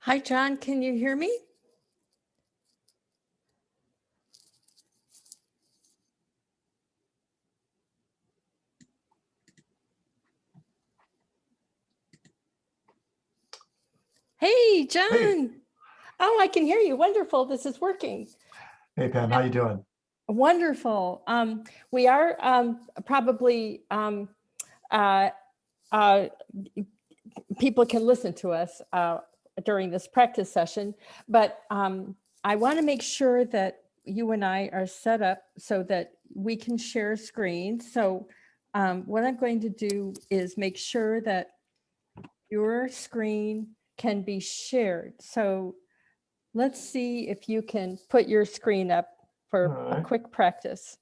Hi, John, can you hear me? Hey, John. Hey. Oh, I can hear you. Wonderful. This is working. Hey, Pam, how you doing? Wonderful. We are probably uh, uh, people can listen to us during this practice session, but I want to make sure that you and I are set up so that we can share screens. So what I'm going to do is make sure that your screen can be shared. So let's see if you can put your screen up for a quick practice.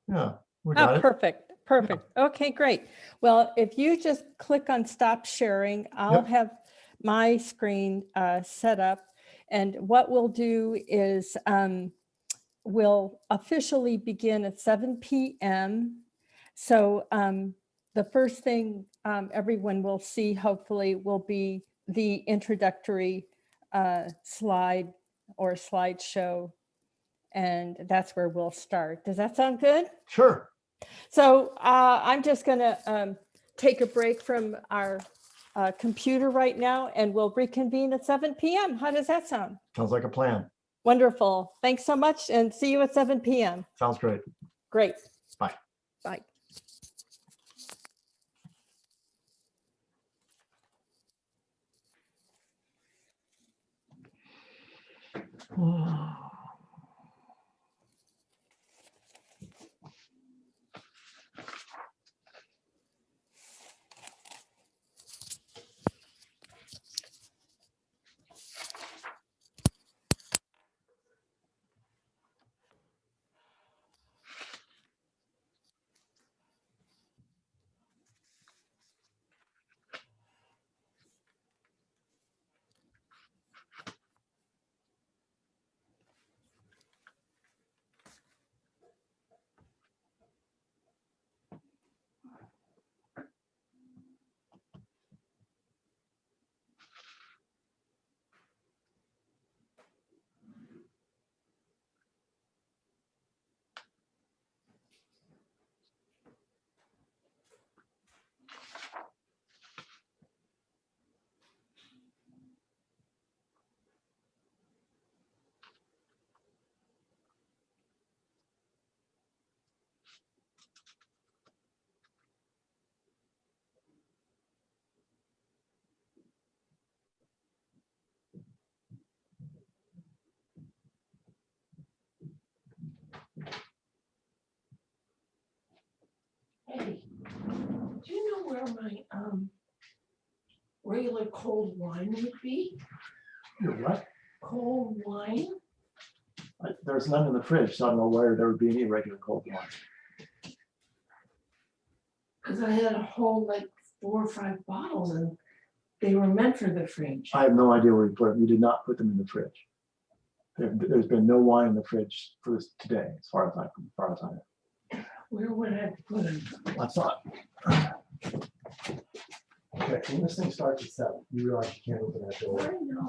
Yeah, we got it. Perfect. Perfect. Okay, great. Well, if you just click on stop sharing, I'll have my screen set up. And what we'll do is we'll officially begin at 7 p.m. So the first thing everyone will see, hopefully, will be the introductory slide or slideshow. And that's where we'll start. Does that sound good? Sure. So I'm just going to take a break from our computer right now, and we'll reconvene at 7 p.m. How does that sound? Sounds like a plan. Wonderful. Thanks so much, and see you at 7 p.m. Sounds great. Great. Bye. Bye. Hey, do you know where my regular cold wine would be? Your what? Cold wine? There's none in the fridge, so I don't know where there would be any regular cold wine. Because I had a whole like 4 or 5 bottles and they were meant for the fridge. I have no idea where you put them. You did not put them in the fridge. There's been no wine in the fridge for this today, as far as I know. Where would I put them? I thought. Okay, when this thing starts at 7, you realize you can't open that door. I know.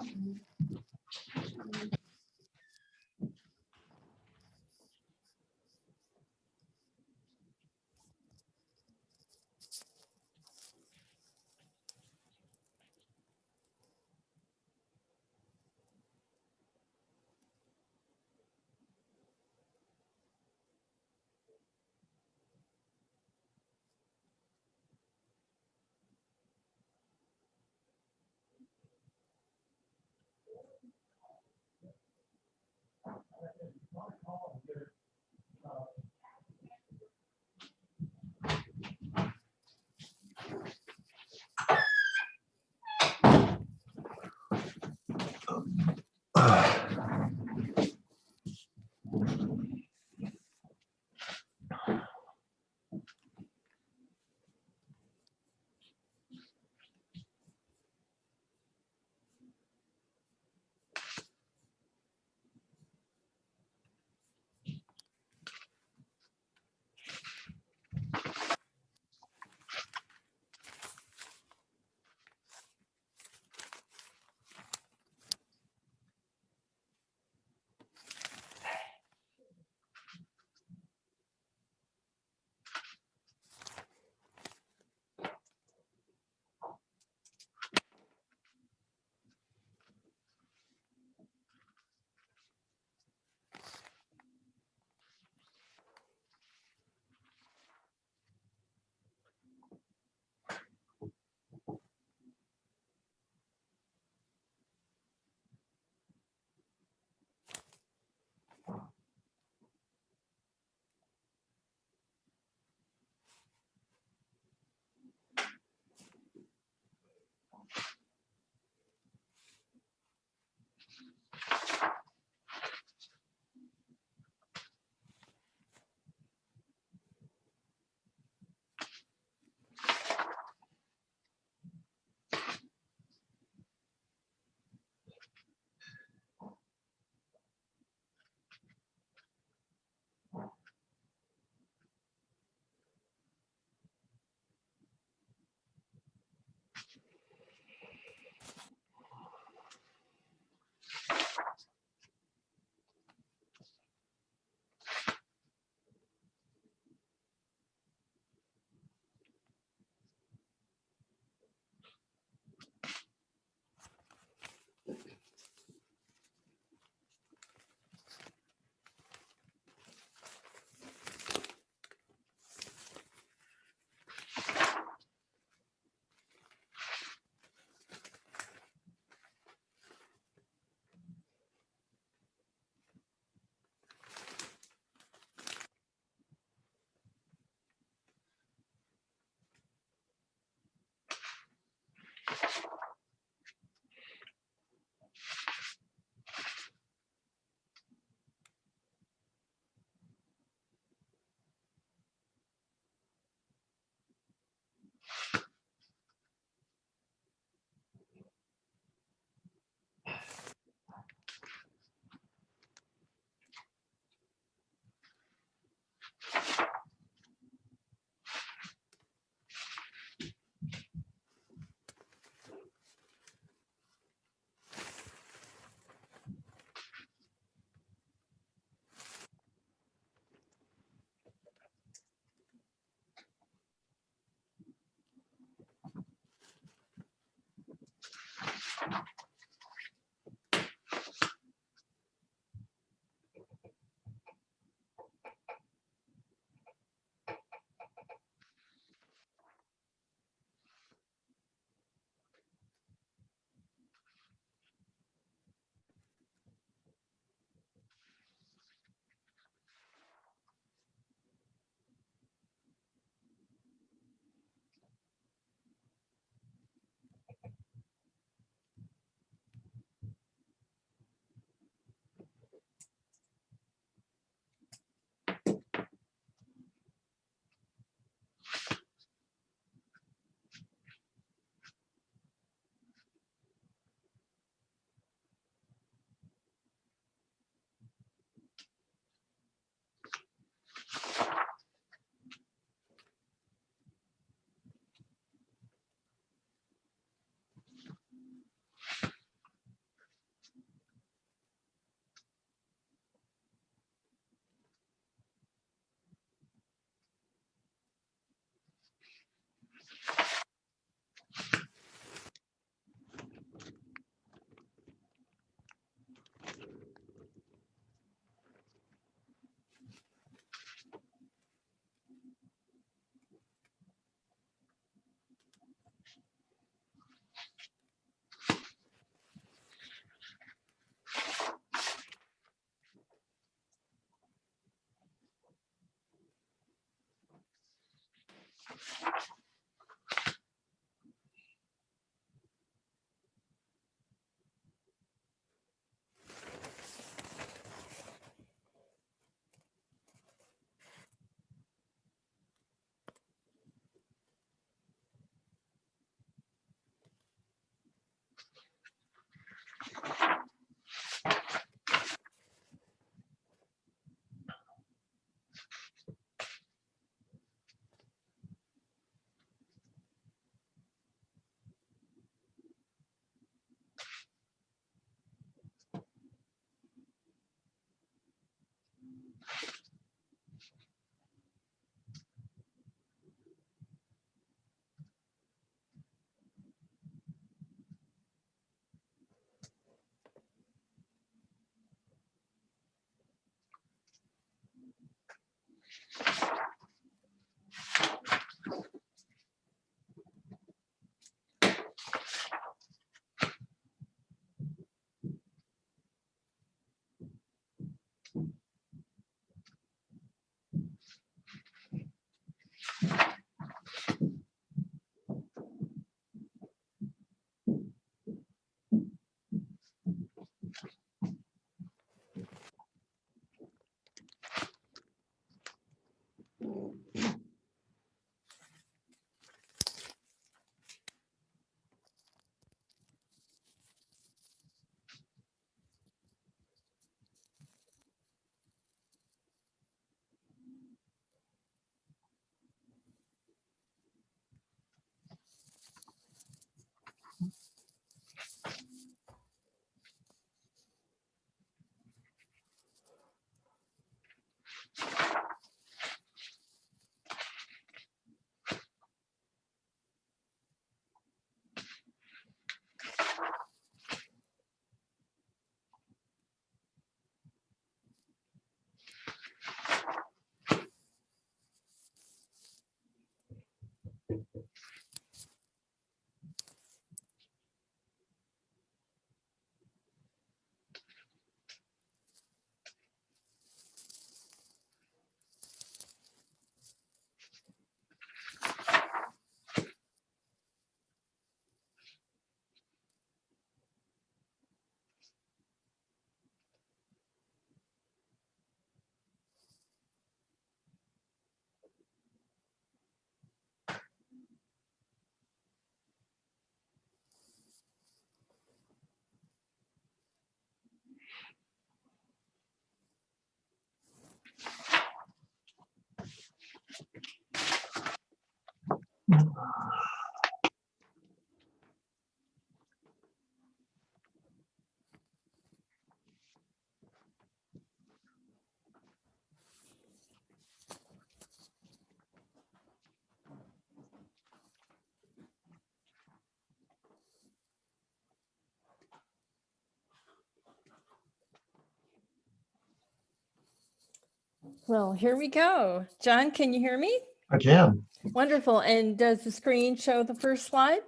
Well, here we go. John, can you hear me? I can. Wonderful. And does the screen show the first slide?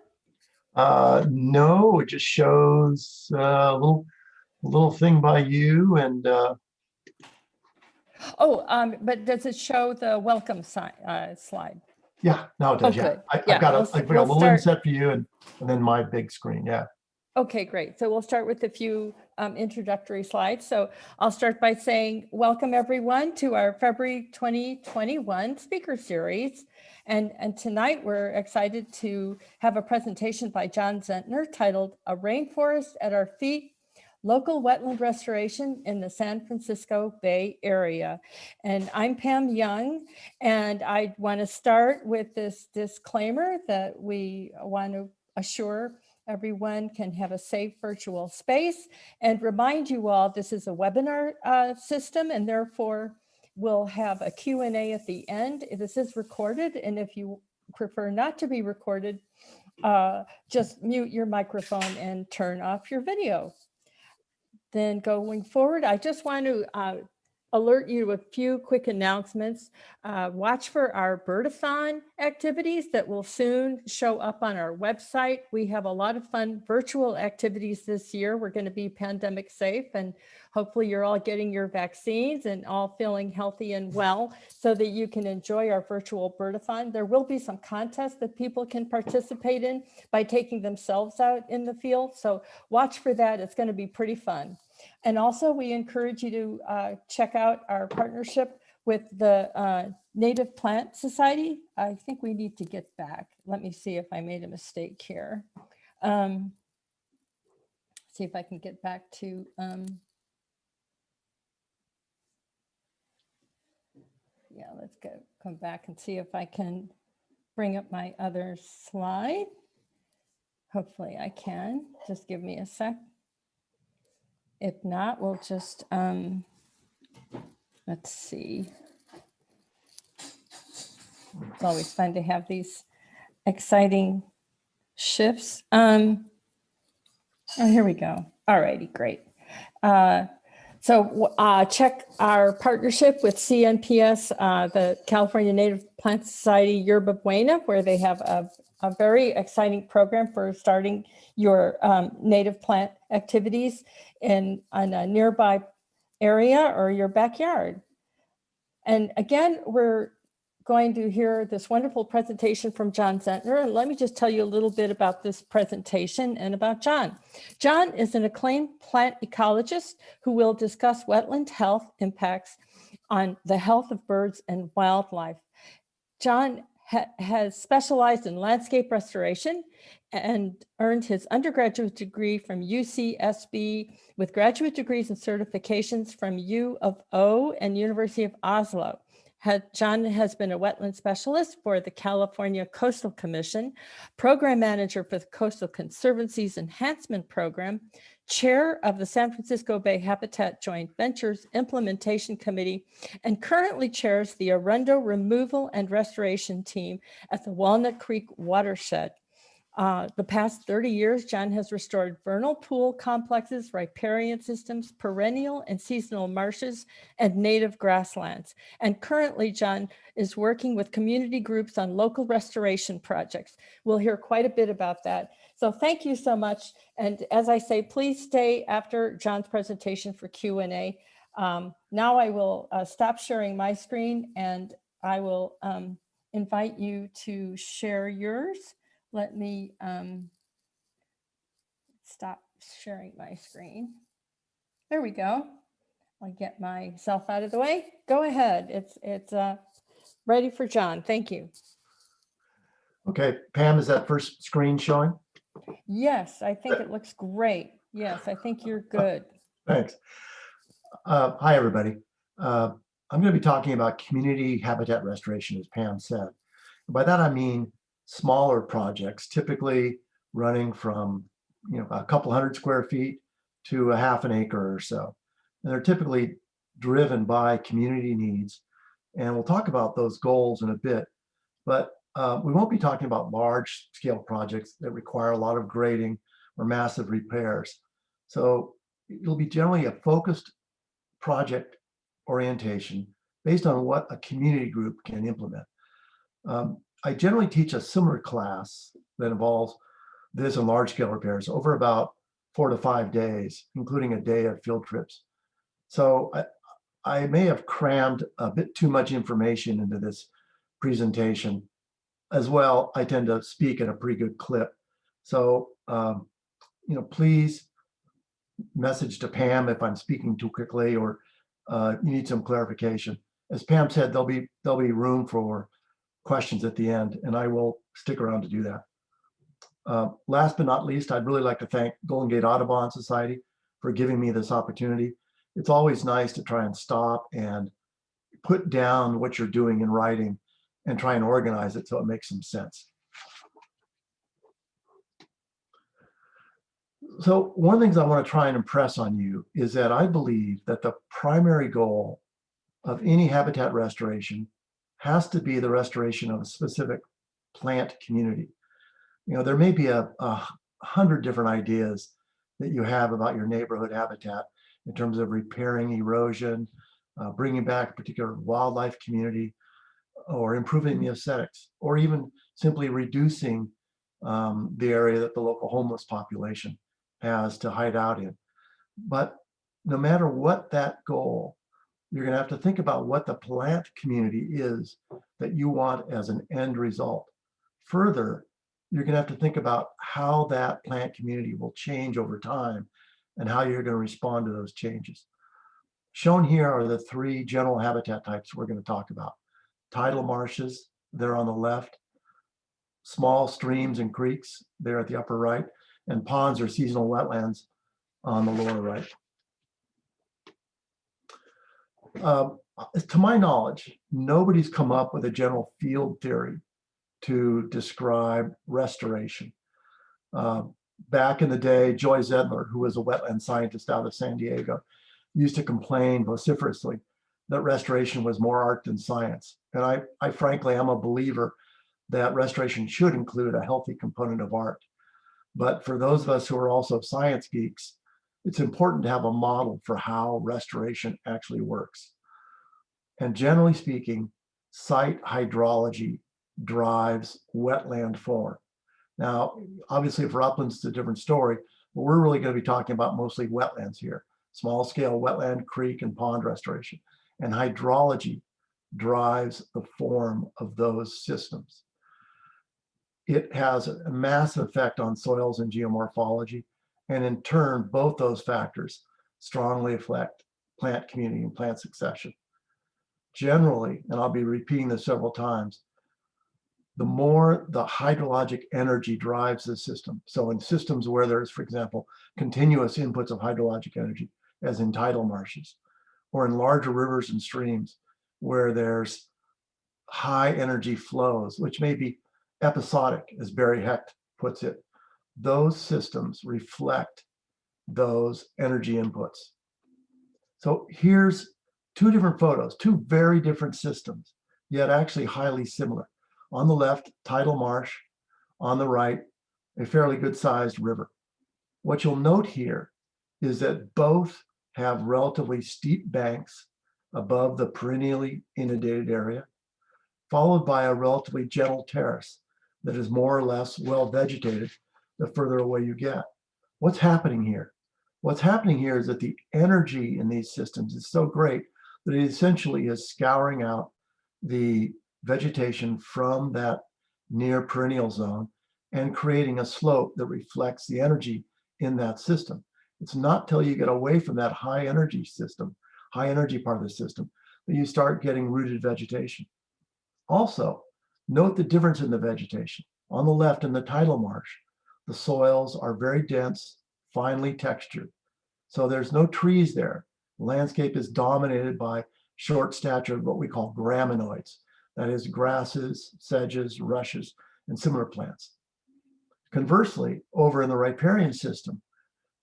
No, it just shows a little thing by you and But does it show the welcome slide? yeah, now it does. Oh, Yeah, good. I've Yeah, got we'll a little start. inset for you and then my big screen. Yeah. Okay, great. So we'll start with a few introductory slides. So I'll start by saying, welcome everyone to our February 2021 speaker series. And tonight we're excited to have a presentation by John Zentner titled A Rainforest at Our Feet, Local Wetland Restoration in the San Francisco Bay Area. And I'm Pam Young, and I want to start with this disclaimer that we want to assure everyone can have a safe virtual space and remind you all this is a webinar system, and therefore we'll have a Q&A at the end. This is recorded, and if you prefer not to be recorded, just mute your microphone and turn off your video. Then going forward, I just want to alert you to a few quick announcements. Watch for our birdathon activities that will soon show up on our website. We have a lot of fun virtual activities this year. We're going to be pandemic safe and hopefully you're all getting your vaccines and all feeling healthy and well so that you can enjoy our virtual birdathon. There will be some contests that people can participate in by taking themselves out in the field. So watch for that. It's going to be pretty fun. And also we encourage you to check out our partnership with the Native Plant Society. I think we need to get back. Let me see if I made a mistake here. See if I can get back to, yeah, let's come back and see if I can bring up my other slide. Hopefully I can. Just give me a sec. If not, we'll just, let's see. It's always fun to have these exciting shifts. Oh, here we go. All righty, great. So check our partnership with CNPS, the California Native Plant Society Yerba Buena, where they have a very exciting program for starting your native plant activities in a nearby area or your backyard. And again, we're going to hear this wonderful presentation from John Zentner. And let me just tell you a little bit about this presentation and about John. John is an acclaimed plant ecologist who will discuss wetland health impacts on the health of birds and wildlife. John has specialized in landscape restoration and earned his undergraduate degree from UCSB with graduate degrees and certifications from U of O and University of Oslo. John has been a wetland specialist for the California Coastal Commission, program manager for the Coastal Conservancy's Enhancement Program, chair of the San Francisco Bay Habitat Joint Ventures Implementation Committee, and currently chairs the Arundo Removal and Restoration Team at the Walnut Creek Watershed. The past 30 years, John has restored vernal pool complexes, riparian systems, perennial and seasonal marshes, and native grasslands. And currently, John is working with community groups on local restoration projects. We'll hear quite a bit about that. So thank you so much. And as I say, please stay after John's presentation for Q&A. Now I will stop sharing my screen and I will invite you to share yours. Let me stop sharing my screen. There we go. I'll get myself out of the way. Go ahead. It's ready for John. Thank you. Okay, Pam, is that first screen showing? Yes, I think it looks great. Yes, I think you're good. Thanks. Hi, everybody. I'm going to be talking about community habitat restoration, as Pam said. By that, I mean smaller projects, typically running from a couple hundred square feet to a half an acre or so. And they're typically driven by community needs. And we'll talk about those goals in a bit, but we won't be talking about large scale projects that require a lot of grading or massive repairs. So it'll be generally a focused project orientation based on what a community group can implement. I generally teach a similar class that involves this and large scale repairs over about 4 to 5 days, including a day of field trips. So I may have crammed a bit too much information into this presentation. As well, I tend to speak at a pretty good clip. So, please message to Pam if I'm speaking too quickly or you need some clarification. As Pam said, there'll be room for questions at the end, and I will stick around to do that. Last but not least, I'd really like to thank Golden Gate Audubon Society for giving me this opportunity. It's always nice to try and stop and put down what you're doing in writing and try and organize it so it makes some sense. So one of the things I want to try and impress on you is that I believe that the primary goal of any habitat restoration has to be the restoration of a specific plant community. There may be a 100 different ideas that you have about your neighborhood habitat in terms of repairing erosion, bringing back a particular wildlife community, or improving the aesthetics, or even simply reducing the area that the local homeless population has to hide out in. But no matter what that goal, you're going to have to think about what the plant community is that you want as an end result. Further, you're going to have to think about how that plant community will change over time and how you're going to respond to those changes. Shown here are the three general habitat types we're going to talk about. Tidal marshes, they're on the left. Small streams and creeks, they're at the upper right. And ponds or seasonal wetlands on the lower right. To my knowledge, nobody's come up with a general field theory to describe restoration. Back in the day, John Zentner, who was a wetland scientist out of San Diego, used to complain vociferously that restoration was more art than science. And I frankly am a believer that restoration should include a healthy component of art. But for those of us who are also science geeks, it's important to have a model for how restoration actually works. And generally speaking, site hydrology drives wetland form. Now, obviously for uplands, it's a different story, but we're really going to be talking about mostly wetlands here, small scale wetland, creek, and pond restoration. And hydrology drives the form of those systems. It has a massive effect on soils and geomorphology, and in turn, both those factors strongly affect plant community and plant succession. Generally, and I'll be repeating this several times, the more the hydrologic energy drives the system. So in systems where there's, for example, continuous inputs of hydrologic energy, as in tidal marshes, or in larger rivers and streams where there's high energy flows, which may be episodic, as Barry Hecht puts it, those systems reflect those energy inputs. So here's two different photos, two very different systems, yet actually highly similar. On the left, tidal marsh. On the right, a fairly good sized river. What you'll note here is that both have relatively steep banks above the perennially inundated area, followed by a relatively gentle terrace that is more or less well vegetated the further away you get. What's happening here? What's happening here is that the energy in these systems is so great that it essentially is scouring out the vegetation from that near perennial zone and creating a slope that reflects the energy in that system. It's not till you get away from that high energy system, high energy part of the system, that you start getting rooted vegetation. Also, note the difference in the vegetation. On the left, in the tidal marsh, the soils are very dense, finely textured. So there's no trees there. The landscape is dominated by short statured, what we call graminoids. That is grasses, sedges, rushes, and similar plants. Conversely, over in the riparian system,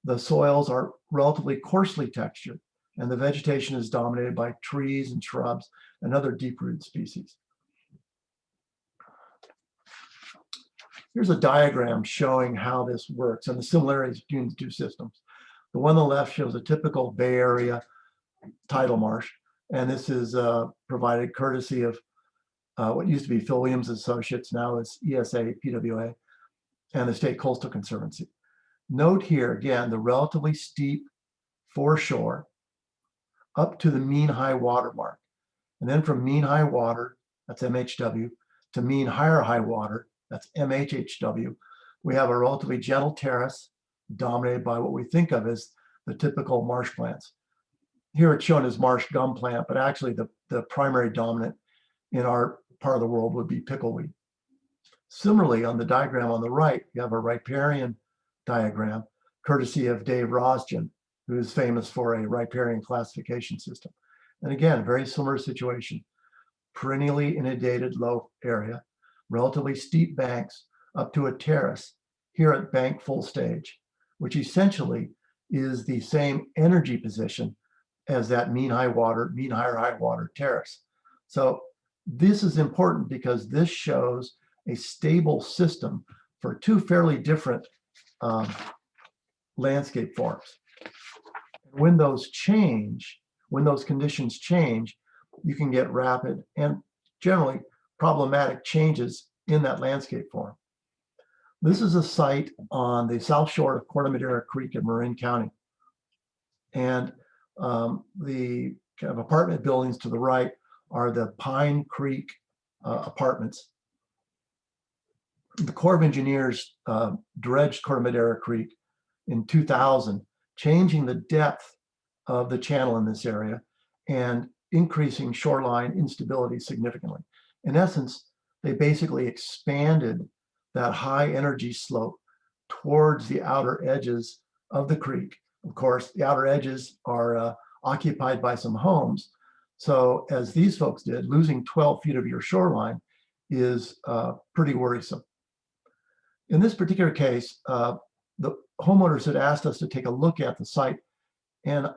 the soils are relatively coarsely textured, and the vegetation is dominated by trees and shrubs and other deep-rooted species. Here's a diagram showing how this works and the similarities between the two systems. The one on the left shows a typical Bay Area tidal marsh, and this is provided courtesy of what used to be Phil Williams Associates, now is ESA, PWA, and the State Coastal Conservancy. Note here, again, the relatively steep foreshore up to the mean high water mark. And then from mean high water, that's MHW, to mean higher high water, that's MHHW, we have a relatively gentle terrace dominated by what we think of as the typical marsh plants. Here it's shown as marsh gum plant, but actually the primary dominant in our part of the world would be pickleweed. Similarly, on the diagram on the right, you have a riparian diagram, courtesy of Dave Rosgen, who is famous for a riparian classification system. And again, very similar situation. Perennially inundated low area, relatively steep banks up to a terrace here at bank full stage, which essentially is the same energy position as that mean high water, mean higher high water terrace. So this is important because this shows a stable system for two fairly different landscape forms. When those change, when those conditions change, you can get rapid and generally problematic changes in that landscape form. This is a site on the south shore of Corte Madera Creek in Marin County. And The kind of apartment buildings to the right are the Pine Creek apartments. The Corps of Engineers dredged Corte Madera Creek in 2000, changing the depth of the channel in this area and increasing shoreline instability significantly. In essence, they basically expanded that high energy slope towards the outer edges of the creek. Of course, the outer edges are occupied by some homes. So as these folks did, losing 12 feet of your shoreline is pretty worrisome. In this particular case, the homeowners had asked us to take a look at the site, and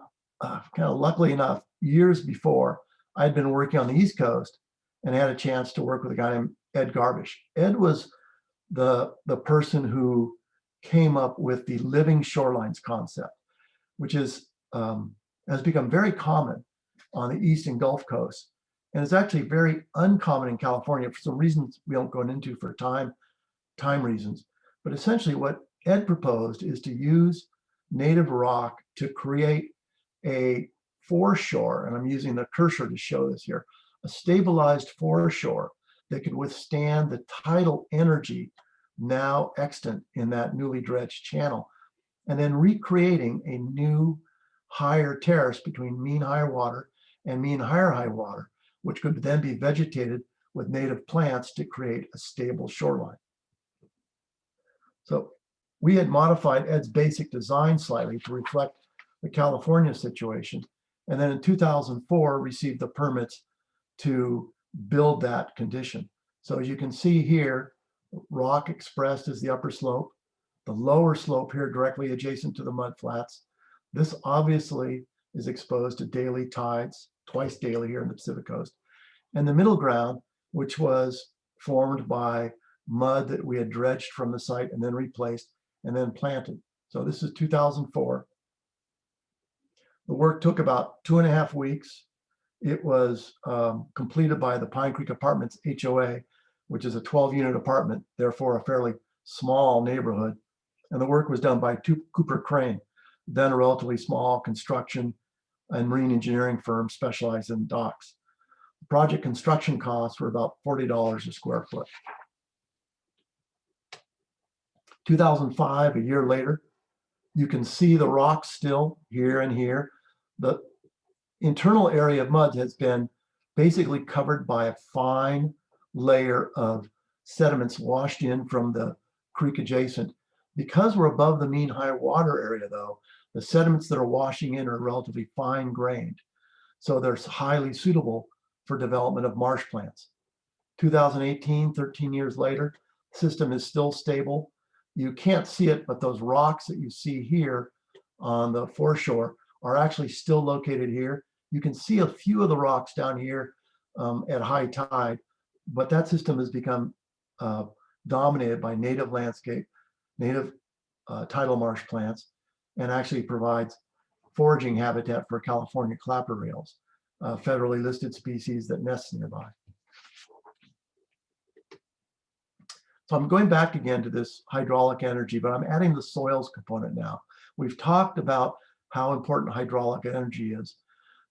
kind of luckily enough, years before, I'd been working on the East Coast and had a chance to work with a guy named Ed Garbish. Ed was the person who came up with the living shorelines concept, which is has become very common on the East and Gulf Coast, and is actually very uncommon in California for some reasons we don't go into for time reasons. But essentially what Ed proposed is to use native rock to create a foreshore, and I'm using the cursor to show this here, a stabilized foreshore that could withstand the tidal energy now extant in that newly dredged channel, and then recreating a new higher terrace between mean higher water and mean higher high water, which could then be vegetated with native plants to create a stable shoreline. So we had modified Ed's basic design slightly to reflect the California situation, and then in 2004 received the permits to build that condition. So as you can see here, rock expressed as the upper slope, the lower slope here directly adjacent to the mudflats. This obviously is exposed to daily tides, twice daily here in the Pacific Coast. And the middle ground, which was formed by mud that we had dredged from the site and then replaced and then planted. So this is 2004. The work took about 2.5 weeks. It was completed by the Pine Creek Apartments HOA, which is a 12-unit apartment, therefore a fairly small neighborhood. And the work was done by Cooper Crane, then a relatively small construction and marine engineering firm specialized in docks. The project construction costs were about $40 a square foot. 2005, a year later, you can see the rocks still here and here. The internal area of mud has been basically covered by a fine layer of sediments washed in from the creek adjacent. Because we're above the mean high water area though, the sediments that are washing in are relatively fine grained. So they're highly suitable for development of marsh plants. 2018, 13 years later, the system is still stable. You can't see it, but those rocks that you see here on the foreshore are actually still located here. You can see a few of the rocks down here at high tide, but that system has become dominated by native landscape, native tidal marsh plants, and actually provides foraging habitat for California clapper rails, federally listed species that nest nearby. So I'm going back again to this hydraulic energy, but I'm adding the soils component now. We've talked about how important hydraulic energy is,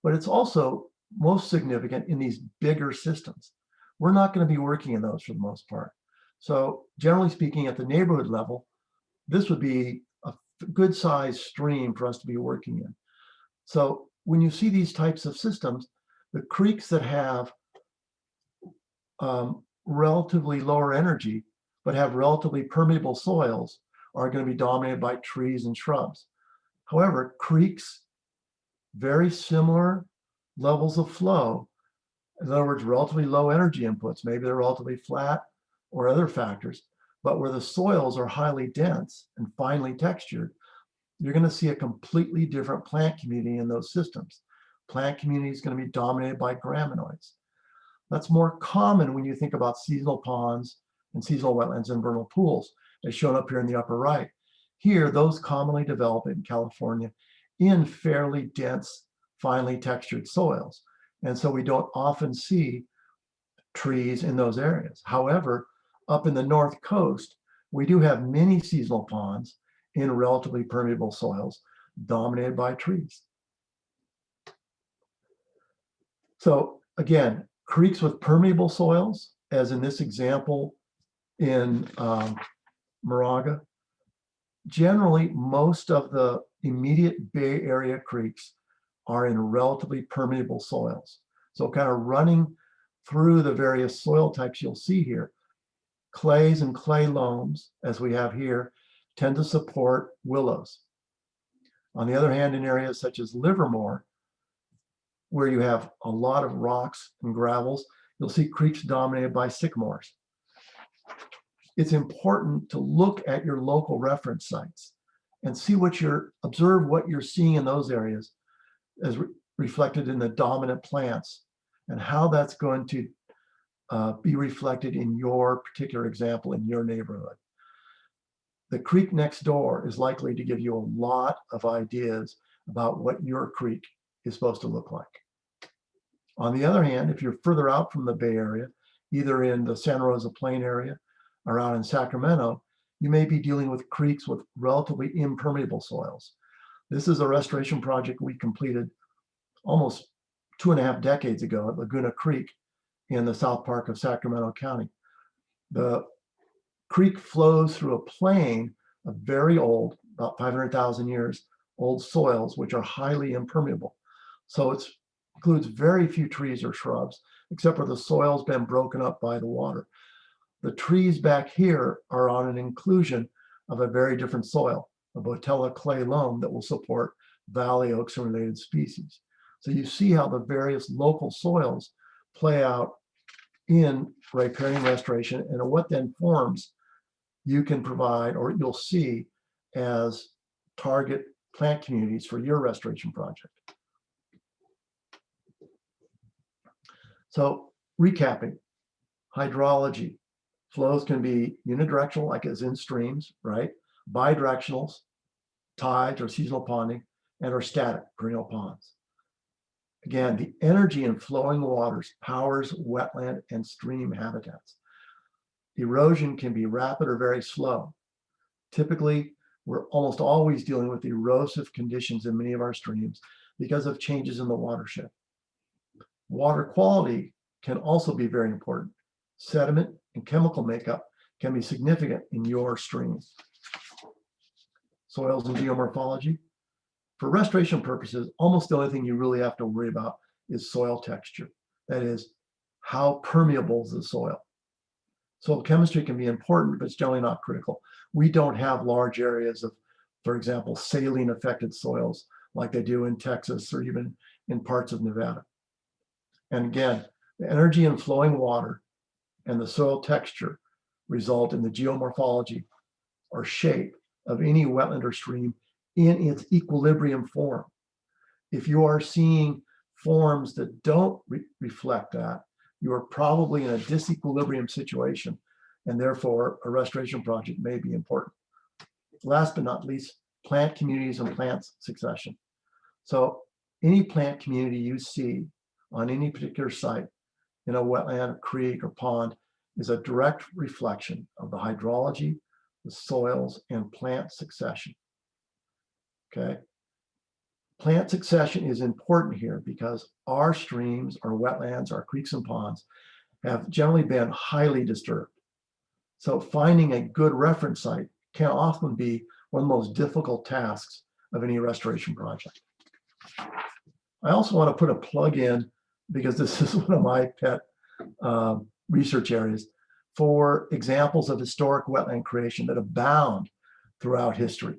but it's also most significant in these bigger systems. We're not going to be working in those for the most part. So generally speaking, at the neighborhood level, this would be a good sized stream for us to be working in. So when you see these types of systems, the creeks that have relatively lower energy, but have relatively permeable soils are going to be dominated by trees and shrubs. However, creeks, very similar levels of flow, in other words, relatively low energy inputs, maybe they're relatively flat or other factors, but where the soils are highly dense and finely textured, you're going to see a completely different plant community in those systems. Plant community is going to be dominated by graminoids. That's more common when you think about seasonal ponds and seasonal wetlands and vernal pools, as shown up here in the upper right. Here, those commonly develop in California in fairly dense, finely textured soils. And so we don't often see trees in those areas. However, up in the North Coast, we do have many seasonal ponds in relatively permeable soils dominated by trees. So again, creeks with permeable soils, as in this example in Moraga, generally most of the immediate Bay Area creeks are in relatively permeable soils. So kind of running through the various soil types you'll see here, clays and clay loams, as we have here, tend to support willows. On the other hand, in areas such as Livermore, where you have a lot of rocks and gravels, you'll see creeks dominated by sycamores. It's important to look at your local reference sites and see observe what you're seeing in those areas as reflected in the dominant plants and how that's going to be reflected in your particular example in your neighborhood. The creek next door is likely to give you a lot of ideas about what your creek is supposed to look like. On the other hand, if you're further out from the Bay Area, either in the Santa Rosa Plain area or out in Sacramento, you may be dealing with creeks with relatively impermeable soils. This is a restoration project we completed almost 2.5 decades ago at Laguna Creek in the South Park of Sacramento County. The creek flows through a plain of very old, about 500,000 years old soils, which are highly impermeable. So it includes very few trees or shrubs, except where the soil's been broken up by the water. The trees back here are on an inclusion of a very different soil, a Botella clay loam that will support valley oaks and related species. So you see how the various local soils play out in riparian restoration and what then forms you can provide or you'll see as target plant communities for your restoration project. So recapping, hydrology. Flows can be unidirectional, like as in streams, right? Bidirectionals, tides or seasonal ponding, and or static, perennial ponds. Again, the energy in flowing waters powers wetland and stream habitats. Erosion can be rapid or very slow. Typically, we're almost always dealing with erosive conditions in many of our streams because of changes in the watershed. Water quality can also be very important. Sediment and chemical makeup can be significant in your streams. Soils and geomorphology. For restoration purposes, almost the only thing you really have to worry about is soil texture. That is, how permeable is the soil. Soil chemistry can be important, but it's generally not critical. We don't have large areas of, for example, saline affected soils like they do in Texas or even in parts of Nevada. And again, the energy in flowing water and the soil texture result in the geomorphology or shape of any wetland or stream in its equilibrium form. If you are seeing forms that don't reflect that, you are probably in a disequilibrium situation, and therefore a restoration project may be important. Last but not least, plant communities and plant succession. So any plant community you see on any particular site in a wetland, creek, or pond is a direct reflection of the hydrology, the soils, and plant succession. Okay. Plant succession is important here because our streams, our wetlands, our creeks and ponds have generally been highly disturbed. So finding a good reference site can often be one of the most difficult tasks of any restoration project. I also want to put a plug in, because this is one of my pet research areas, for examples of historic wetland creation that abound throughout history.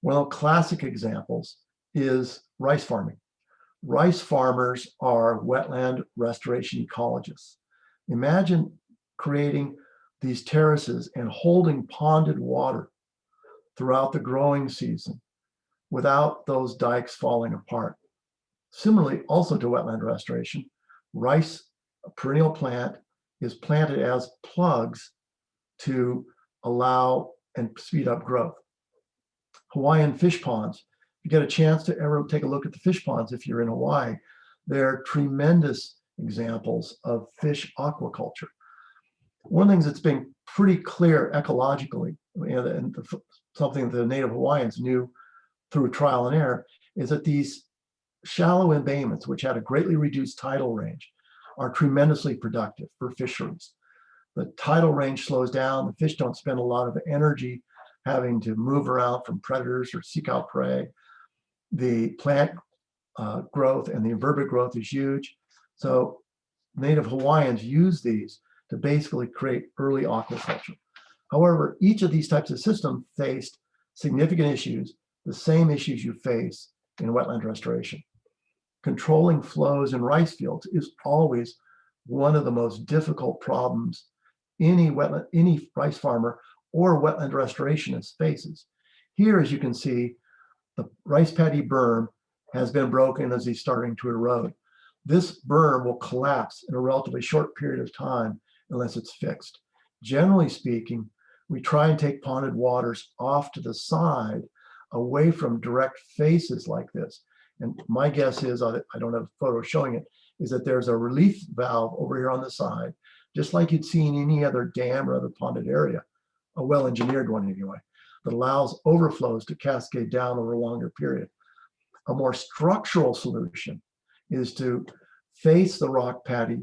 One of the classic examples is rice farming. Rice farmers are wetland restoration ecologists. Imagine creating these terraces and holding ponded water throughout the growing season without those dikes falling apart. Similarly, also to wetland restoration, rice, a perennial plant, is planted as plugs to allow and speed up growth. Hawaiian fish ponds. If you get a chance to ever take a look at the fish ponds, if you're in Hawaii, they're tremendous examples of fish aquaculture. One of the things that's been pretty clear ecologically, and something the native Hawaiians knew through trial and error, is that these shallow embayments, which had a greatly reduced tidal range, are tremendously productive for fisheries. The tidal range slows down. The fish don't spend a lot of energy having to move around from predators or seek out prey. The plant growth and the invertebrate growth is huge. So native Hawaiians use these to basically create early aquaculture. However, each of these types of systems faced significant issues, the same issues you face in wetland restoration. Controlling flows in rice fields is always one of the most difficult problems any rice farmer or wetland restorationist faces. Here, as you can see, the rice paddy berm has been broken as he's starting to erode. This berm will collapse in a relatively short period of time unless it's fixed. Generally speaking, we try and take ponded waters off to the side, away from direct faces like this. And my guess is, I don't have a photo showing it, is that there's a relief valve over here on the side, just like you'd see in any other dam or other ponded area, a well-engineered one anyway, that allows overflows to cascade down over a longer period. A more structural solution is to face the rock paddy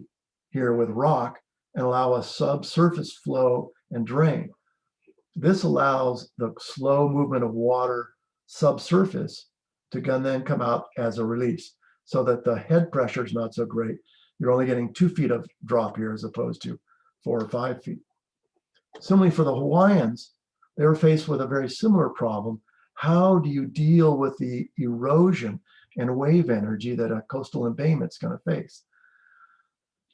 here with rock and allow a subsurface flow and drain. This allows the slow movement of water subsurface to then come out as a release, so that the head pressure is not so great. You're only getting 2 feet of drop here as opposed to 4 or 5 feet. Similarly, for the Hawaiians, they were faced with a very similar problem. How do you deal with the erosion and wave energy that a coastal embayment is going to face?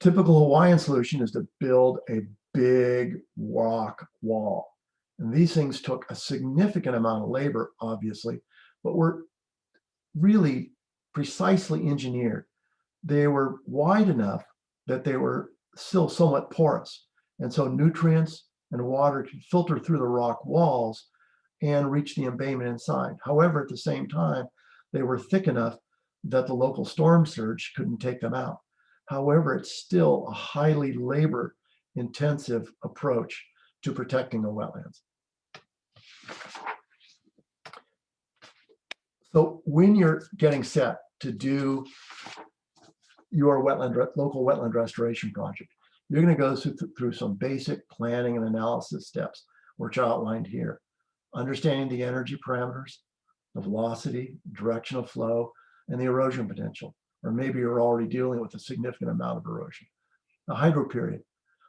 Typical Hawaiian solution is to build a big rock wall. And these things took a significant amount of labor, obviously, but were really precisely engineered. They were wide enough that they were still somewhat porous. And so nutrients and water could filter through the rock walls and reach the embayment inside. However, at the same time, they were thick enough that the local storm surge couldn't take them out. However, it's still a highly labor-intensive approach to protecting the wetlands. So when you're getting set to do your local wetland restoration project, you're going to go through some basic planning and analysis steps, which are outlined here. Understanding the energy parameters, the velocity, direction of flow, and the erosion potential. Or maybe you're already dealing with a significant amount of erosion. The hydroperiod.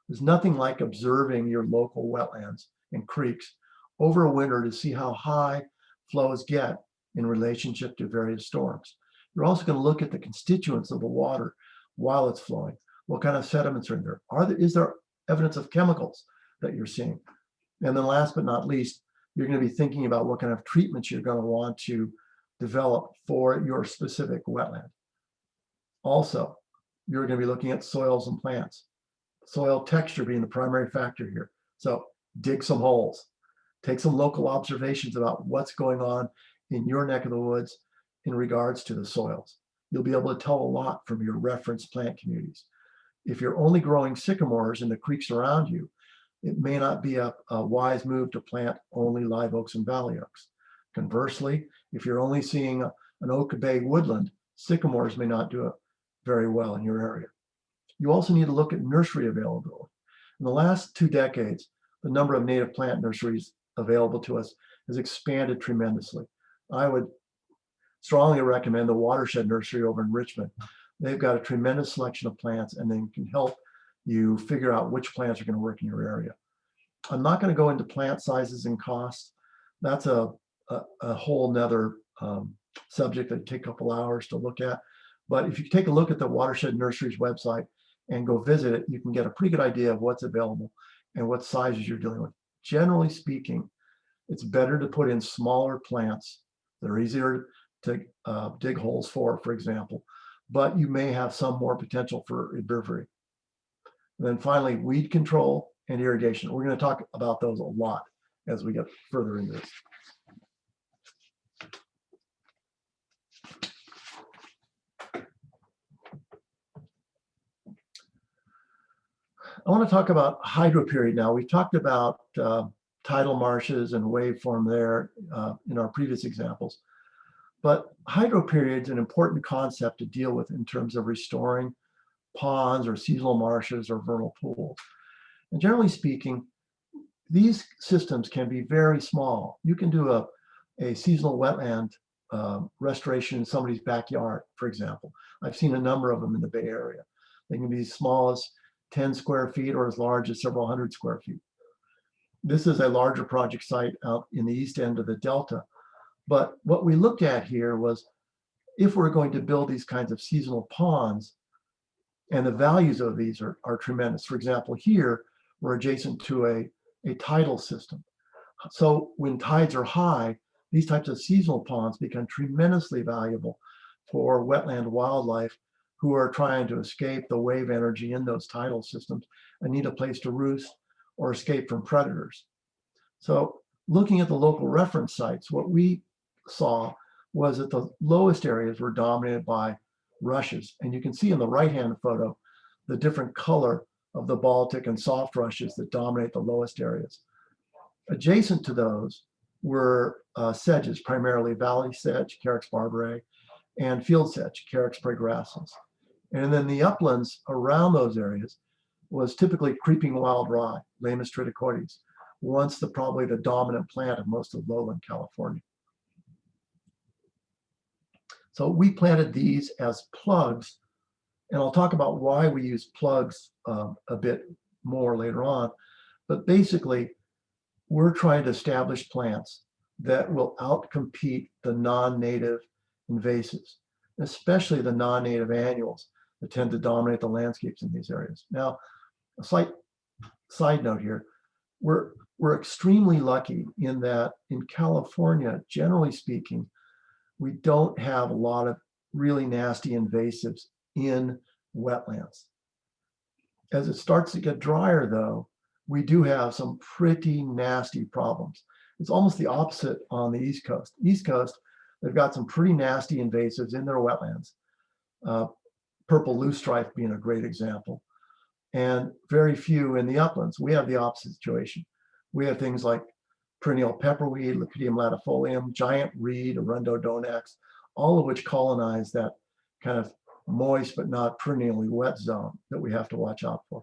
There's nothing like observing your local wetlands and creeks over a winter to see how high flows get in relationship to various storms. You're also going to look at the constituents of the water while it's flowing. What kind of sediments are in there? Is there evidence of chemicals that you're seeing? And then last but not least, you're going to be thinking about what kind of treatments you're going to want to develop for your specific wetland. Also, you're going to be looking at soils and plants. Soil texture being the primary factor here. So dig some holes, take some local observations about what's going on in your neck of the woods in regards to the soils. You'll be able to tell a lot from your reference plant communities. If you're only growing sycamores in the creeks around you, it may not be a wise move to plant only live oaks and valley oaks. Conversely, if you're only seeing an oak bay woodland, sycamores may not do it very well in your area. You also need to look at nursery availability. In the last 2 decades, the number of native plant nurseries available to us has expanded tremendously. I would strongly recommend the Watershed Nursery over in Richmond. They've got a tremendous selection of plants, and they can help you figure out which plants are going to work in your area. I'm not going to go into plant sizes and costs. That's a whole nother subject that take a couple hours to look at. But if you take a look at the Watershed Nursery's website and go visit it, you can get a pretty good idea of what's available and what sizes you're dealing with. Generally speaking, it's better to put in smaller plants that are easier to dig holes for example, but you may have some more potential for herbivory. And then finally, weed control and irrigation. We're going to talk about those a lot as we get further into this. I want to talk about hydroperiod now. We've talked about tidal marshes and waveform there in our previous examples. But hydroperiod is an important concept to deal with in terms of restoring ponds or seasonal marshes or vernal pools. And generally speaking, these systems can be very small. You can do a seasonal wetland restoration in somebody's backyard, for example. I've seen a number of them in the Bay Area. They can be as small as 10 square feet or as large as several hundred square feet. This is a larger project site out in the east end of the Delta. But what we looked at here was, if we're going to build these kinds of seasonal ponds, and the values of these are tremendous. For example, here, we're adjacent to a tidal system. So when tides are high, these types of seasonal ponds become tremendously valuable for wetland wildlife who are trying to escape the wave energy in those tidal systems and need a place to roost or escape from predators. So looking at the local reference sites, what we saw was that the lowest areas were dominated by rushes. And you can see in the right-hand photo, the different color of the Baltic and soft rushes that dominate the lowest areas. Adjacent to those were sedges, primarily valley sedge, Carex barbarae, and field sedge, Carex praegrascens. And then the uplands around those areas was typically creeping wild rye, Lamus triticales, once probably the dominant plant of most of lowland California. So we planted these as plugs, and I'll talk about why we use plugs a bit more later on. But basically, we're trying to establish plants that will outcompete the non-native invasives, especially the non-native annuals that tend to dominate the landscapes in these areas. Now, a slight side note here, we're extremely lucky in that in California, generally speaking, we don't have a lot of really nasty invasives in wetlands. As it starts to get drier, though, we do have some pretty nasty problems. It's almost the opposite on the East Coast. East Coast, they've got some pretty nasty invasives in their wetlands. Purple loosestrife being a great example, and very few in the uplands. We have the opposite situation. We have things like perennial pepperweed, Lepidium latifolium, giant reed, Arundo donax, all of which colonize that kind of moist but not perennially wet zone that we have to watch out for.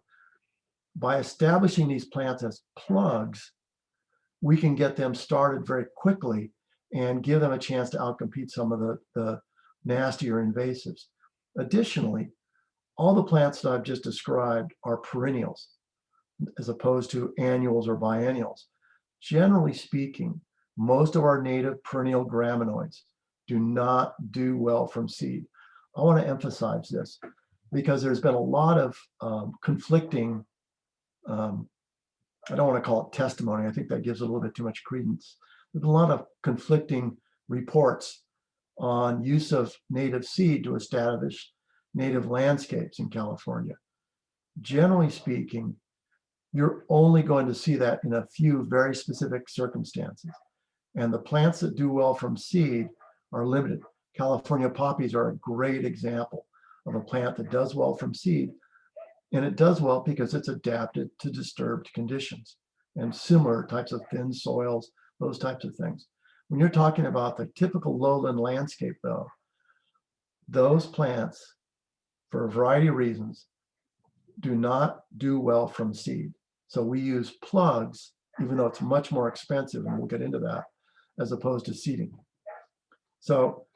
By establishing these plants as plugs, we can get them started very quickly and give them a chance to outcompete some of the nastier invasives. Additionally, all the plants that I've just described are perennials as opposed to annuals or biennials. Generally speaking, most of our native perennial graminoids do not do well from seed. I want to emphasize this because there's been a lot of conflicting, I don't want to call it testimony, I think that gives it a little bit too much credence. There's been a lot of conflicting reports on use of native seed to establish native landscapes in California. Generally speaking, you're only going to see that in a few very specific circumstances. And the plants that do well from seed are limited. California poppies are a great example of a plant that does well from seed. And it does well because it's adapted to disturbed conditions and similar types of thin soils, those types of things. When you're talking about the typical lowland landscape, though, those plants, for a variety of reasons, do not do well from seed. So we use plugs, even though it's much more expensive, and we'll get into that, as opposed to seeding. So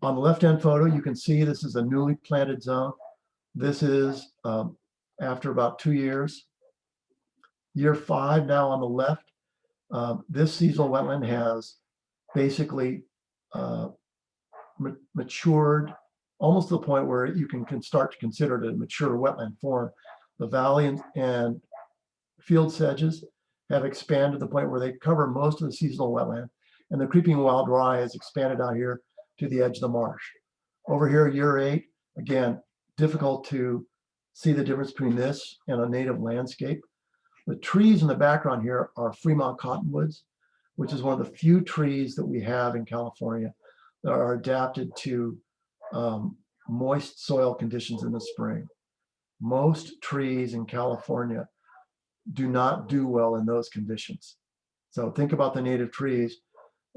on the left-hand photo, you can see this is a newly planted zone. This is after about 2 years. Year 5 now on the left. This seasonal wetland has basically matured almost to the point where you can start to consider it a mature wetland form. The valley and field sedges have expanded to the point where they cover most of the seasonal wetland, and the creeping wild rye has expanded out here to the edge of the marsh. Over here, year 8, again, difficult to see the difference between this and a native landscape. The trees in the background here are Fremont cottonwoods, which is one of the few trees that we have in California that are adapted to moist soil conditions in the spring. Most trees in California do not do well in those conditions. So think about the native trees,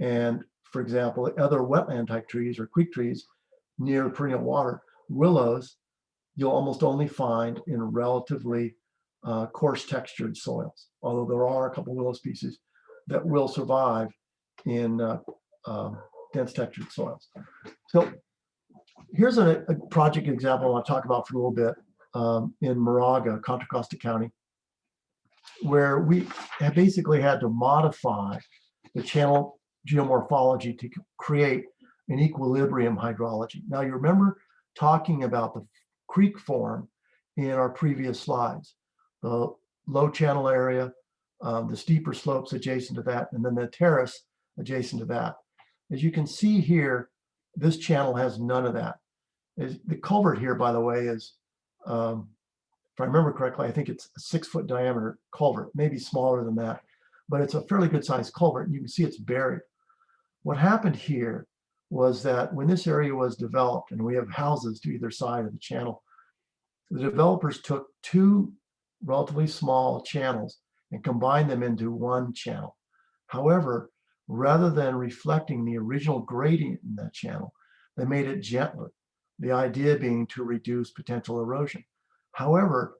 and for example, other wetland type trees or creek trees near perennial water, willows, you'll almost only find in relatively coarse textured soils, although there are a couple willow species that will survive in dense textured soils. So here's a project example I'll talk about for a little bit in Moraga, Contra Costa County, where we have basically had to modify the channel geomorphology to create an equilibrium hydrology. Now, you remember talking about the creek form in our previous slides, the low channel area, the steeper slopes adjacent to that, and then the terrace adjacent to that. As you can see here, this channel has none of that. The culvert here, by the way, is, if I remember correctly, I think it's a 6-foot diameter culvert, maybe smaller than that, but it's a fairly good sized culvert, and you can see it's buried. What happened here was that when this area was developed, and we have houses to either side of the channel, the developers took two relatively small channels and combined them into one channel. However, rather than reflecting the original gradient in that channel, they made it gentler, the idea being to reduce potential erosion. However,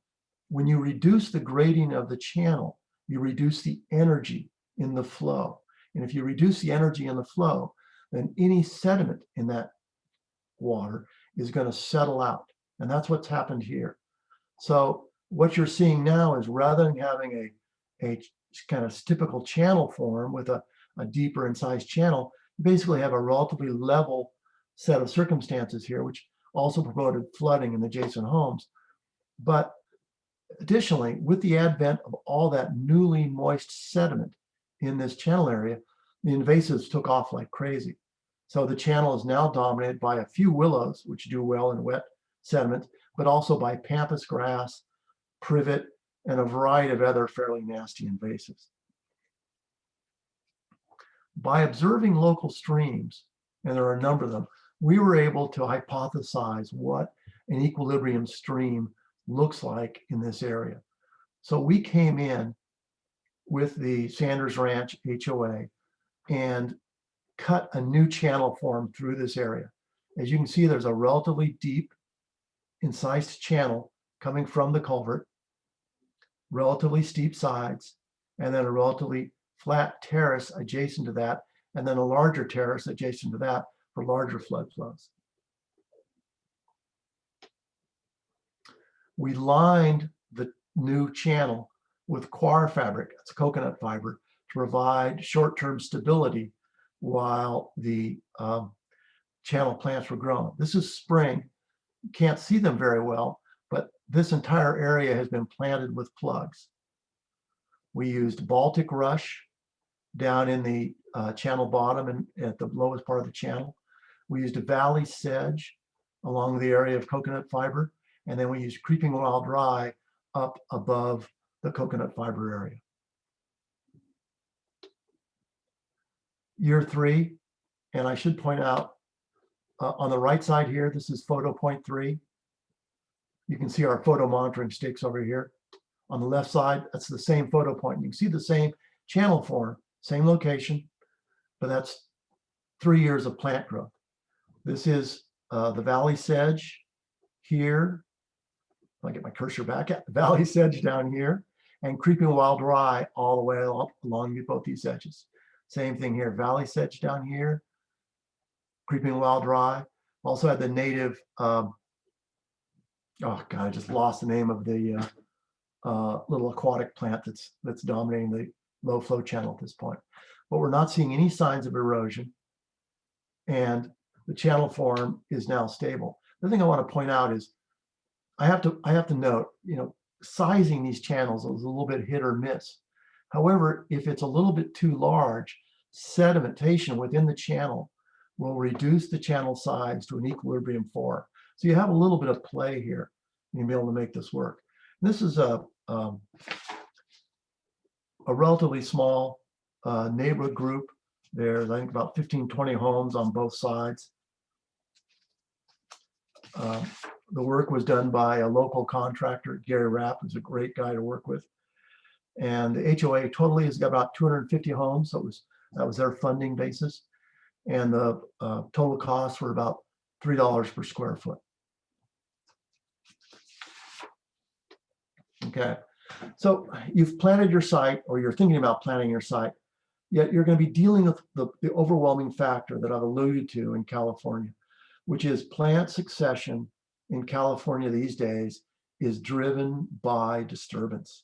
when you reduce the gradient of the channel, you reduce the energy in the flow. And if you reduce the energy in the flow, then any sediment in that water is going to settle out. And that's what's happened here. So what you're seeing now is, rather than having a kind of typical channel form with a deeper incised channel, you basically have a relatively level set of circumstances here, which also promoted flooding in adjacent homes. But additionally, with the advent of all that newly moist sediment in this channel area, the invasives took off like crazy. So the channel is now dominated by a few willows, which do well in wet sediment, but also by pampas grass, privet, and a variety of other fairly nasty invasives. By observing local streams, and there are a number of them, we were able to hypothesize what an equilibrium stream looks like in this area. So we came in with the Sanders Ranch HOA and cut a new channel form through this area. As you can see, there's a relatively deep incised channel coming from the culvert, relatively steep sides, and then a relatively flat terrace adjacent to that, and then a larger terrace adjacent to that for larger flood flows. We lined the new channel with coir fabric, it's coconut fiber, to provide short-term stability while the channel plants were growing. This is spring. You can't see them very well, but this entire area has been planted with plugs. We used Baltic rush down in the channel bottom and at the lowest part of the channel. We used a valley sedge along the area of coconut fiber, and then we used creeping wild rye up above the coconut fiber area. Year 3, and I should point out on the right side here, this is photo point 3. You can see our photo monitoring sticks over here. On the left side, that's the same photo point. You can see the same channel form, same location, but that's 3 years of plant growth. This is the valley sedge here. If I get my cursor back at the valley sedge down here, and creeping wild rye all the way along both these edges. Same thing here, valley sedge down here, creeping wild rye. Also had the native, oh God, I just lost the name of the little aquatic plant that's dominating the low flow channel at this point. But we're not seeing any signs of erosion, and the channel form is now stable. The thing I want to point out is I have to note, sizing these channels is a little bit hit or miss. However, if it's a little bit too large, sedimentation within the channel will reduce the channel size to an equilibrium form. So you have a little bit of play here. You'll be able to make this work. This is a relatively small neighborhood group. There's, I think, about 15, 20 homes on both sides. The work was done by a local contractor, Gary Rapp, who's a great guy to work with. And the HOA totally has got about 250 homes. So that was their funding basis. and the total costs were about $3 per square foot. Okay, so you've planted your site, or you're thinking about planting your site, yet you're going to be dealing with the overwhelming factor that I've alluded to in California, which is plant succession in California these days is driven by disturbance.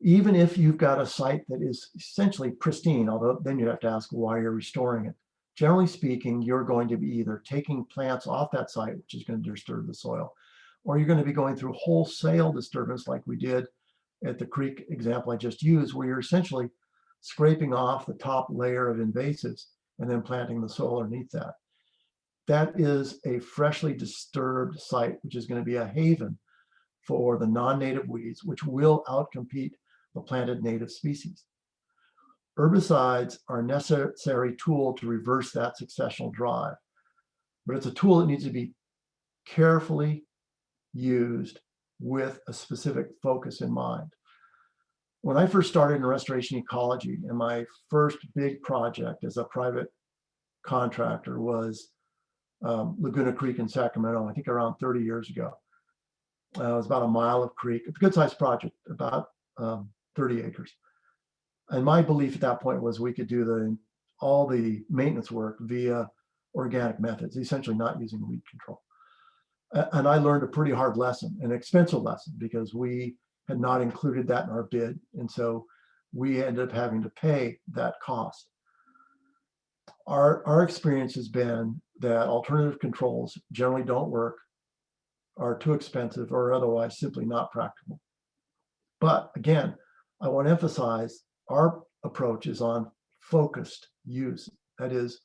Even if you've got a site that is essentially pristine, although then you have to ask why you're restoring it. Generally speaking, you're going to be either taking plants off that site, which is going to disturb the soil, or you're going to be going through wholesale disturbance like we did at the creek example I just used, where you're essentially scraping off the top layer of invasives and then planting the soil underneath that. That is a freshly disturbed site, which is going to be a haven for the non-native weeds, which will outcompete the planted native species. Herbicides are a necessary tool to reverse that successional drive, but it's a tool that needs to be carefully used with a specific focus in mind. When I first started in restoration ecology, and my first big project as a private contractor was Laguna Creek in Sacramento, I think around 30 years ago. It was about a mile of creek. It's a good sized project, about 30 acres. And my belief at that point was we could do all the maintenance work via organic methods, essentially not using weed control. And I learned a pretty hard lesson, an expensive lesson, because we had not included that in our bid. And so we ended up having to pay that cost. Our experience has been that alternative controls generally don't work, are too expensive, or otherwise simply not practical. But again, I want to emphasize our approach is on focused use. That is,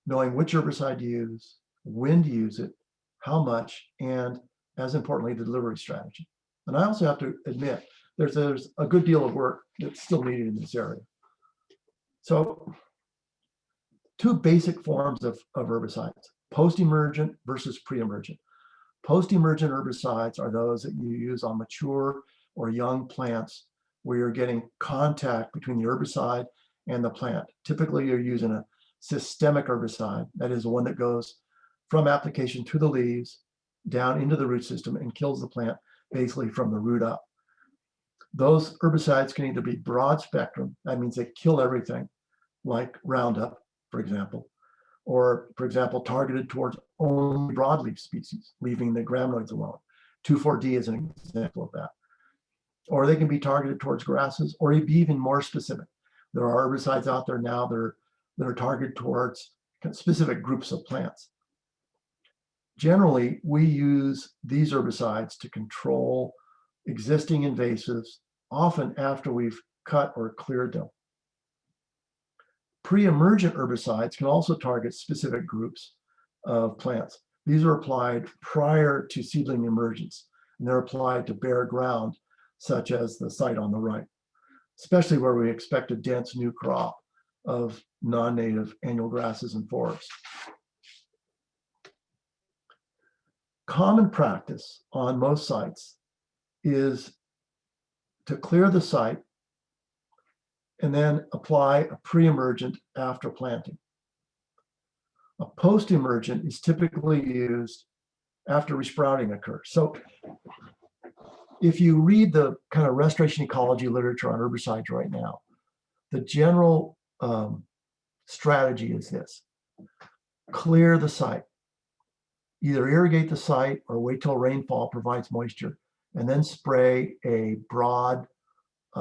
knowing which herbicide to use, when to use it, how much, and as importantly, the delivery strategy. And I also have to admit, there's a good deal of work that's still needed in this area. So, two basic forms of herbicides, post-emergent versus pre-emergent. Post-emergent herbicides are those that you use on mature or young plants where you're getting contact between the herbicide and the plant. Typically, you're using a systemic herbicide, that is one that goes from application to the leaves, down into the root system and kills the plant basically from the root up. Those herbicides can either be broad spectrum, that means they kill everything, like Roundup, for example, or, for example, targeted towards only broadleaf species, leaving the graminoids alone. 2,4-D is an example of that. Or they can be targeted towards grasses, or be even more specific. There are herbicides out there now that are targeted towards specific groups of plants. Generally, we use these herbicides to control existing invasives, often after we've cut or cleared them. Pre-emergent herbicides can also target specific groups of plants. These are applied prior to seedling emergence, and they're applied to bare ground, such as the site on the right, especially where we expect a dense new crop of non-native annual grasses and forests. Common practice on most sites is to clear the site and then apply a pre-emergent after planting. A post-emergent is typically used after resprouting occurs. So if you read the kind of restoration ecology literature on herbicides right now, the general strategy is this: clear the site. Either irrigate the site or wait till rainfall provides moisture, and then spray a broad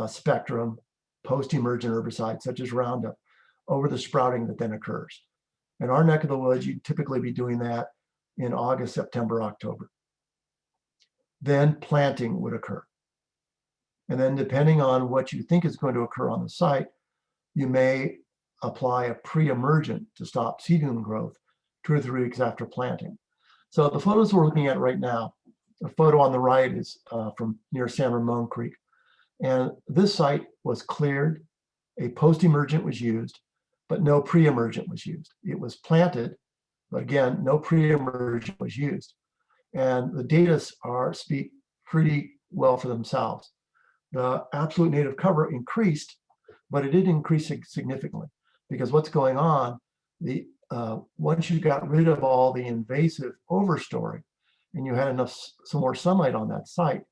spectrum post-emergent herbicide, such as Roundup, over the sprouting that then occurs. In our neck of the woods, you'd typically be doing that in August, September, October. Then planting would occur. And then depending on what you think is going to occur on the site, you may apply a pre-emergent to stop seedling growth 2 or 3 weeks after planting. So the photos we're looking at right now, the photo on the right is from near San Ramon Creek. And this site was cleared, a post-emergent was used, but no pre-emergent was used. It was planted, but again, no pre-emergent was used. And the data speak pretty well for themselves. The absolute native cover increased, but it didn't increase significantly. because what's going on, once you got rid of all the invasive overstory and you had some more sunlight on that site,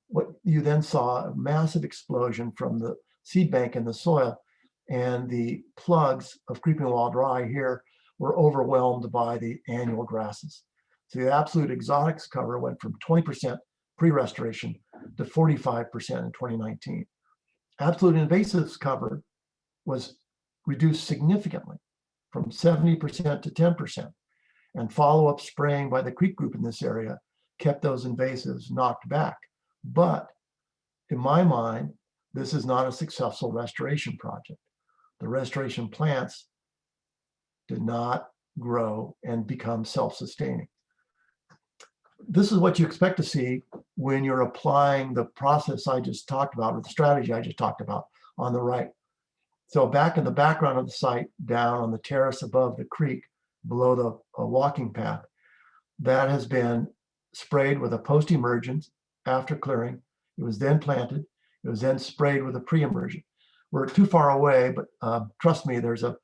what you then saw a massive explosion from the seed bank in the soil, and the plugs of creeping wild rye here were overwhelmed by the annual grasses. So the absolute exotics cover went from 20% pre-restoration to 45% in 2019. Absolute invasives cover was reduced significantly from 70% to 10%. And follow-up spraying by the creek group in this area kept those invasives knocked back. But in my mind, this is not a successful restoration project. The restoration plants did not grow and become self-sustaining. This is what you expect to see when you're applying the process I just talked about, or the strategy I just talked about on the right. So back in the background of the site, down on the terrace above the creek, below the walking path, that has been sprayed with a post-emergent after clearing. It was then planted. It was then sprayed with a pre-emergent. We're too far away, but trust me, there's a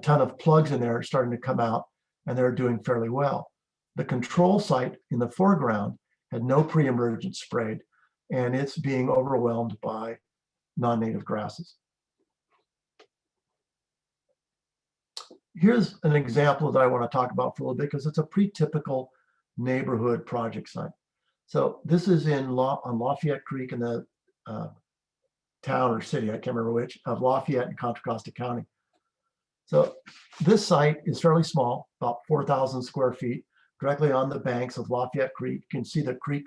ton of plugs in there starting to come out, and they're doing fairly well. The control site in the foreground had no pre-emergent sprayed, and it's being overwhelmed by non-native grasses. Here's an example that I want to talk about for a little bit because it's a pretty typical neighborhood project site. So this is on Lafayette Creek in the town or city, I can't remember which, of Lafayette in Contra Costa County. So this site is fairly small, about 4,000 square feet, directly on the banks of Lafayette Creek. You can see the creek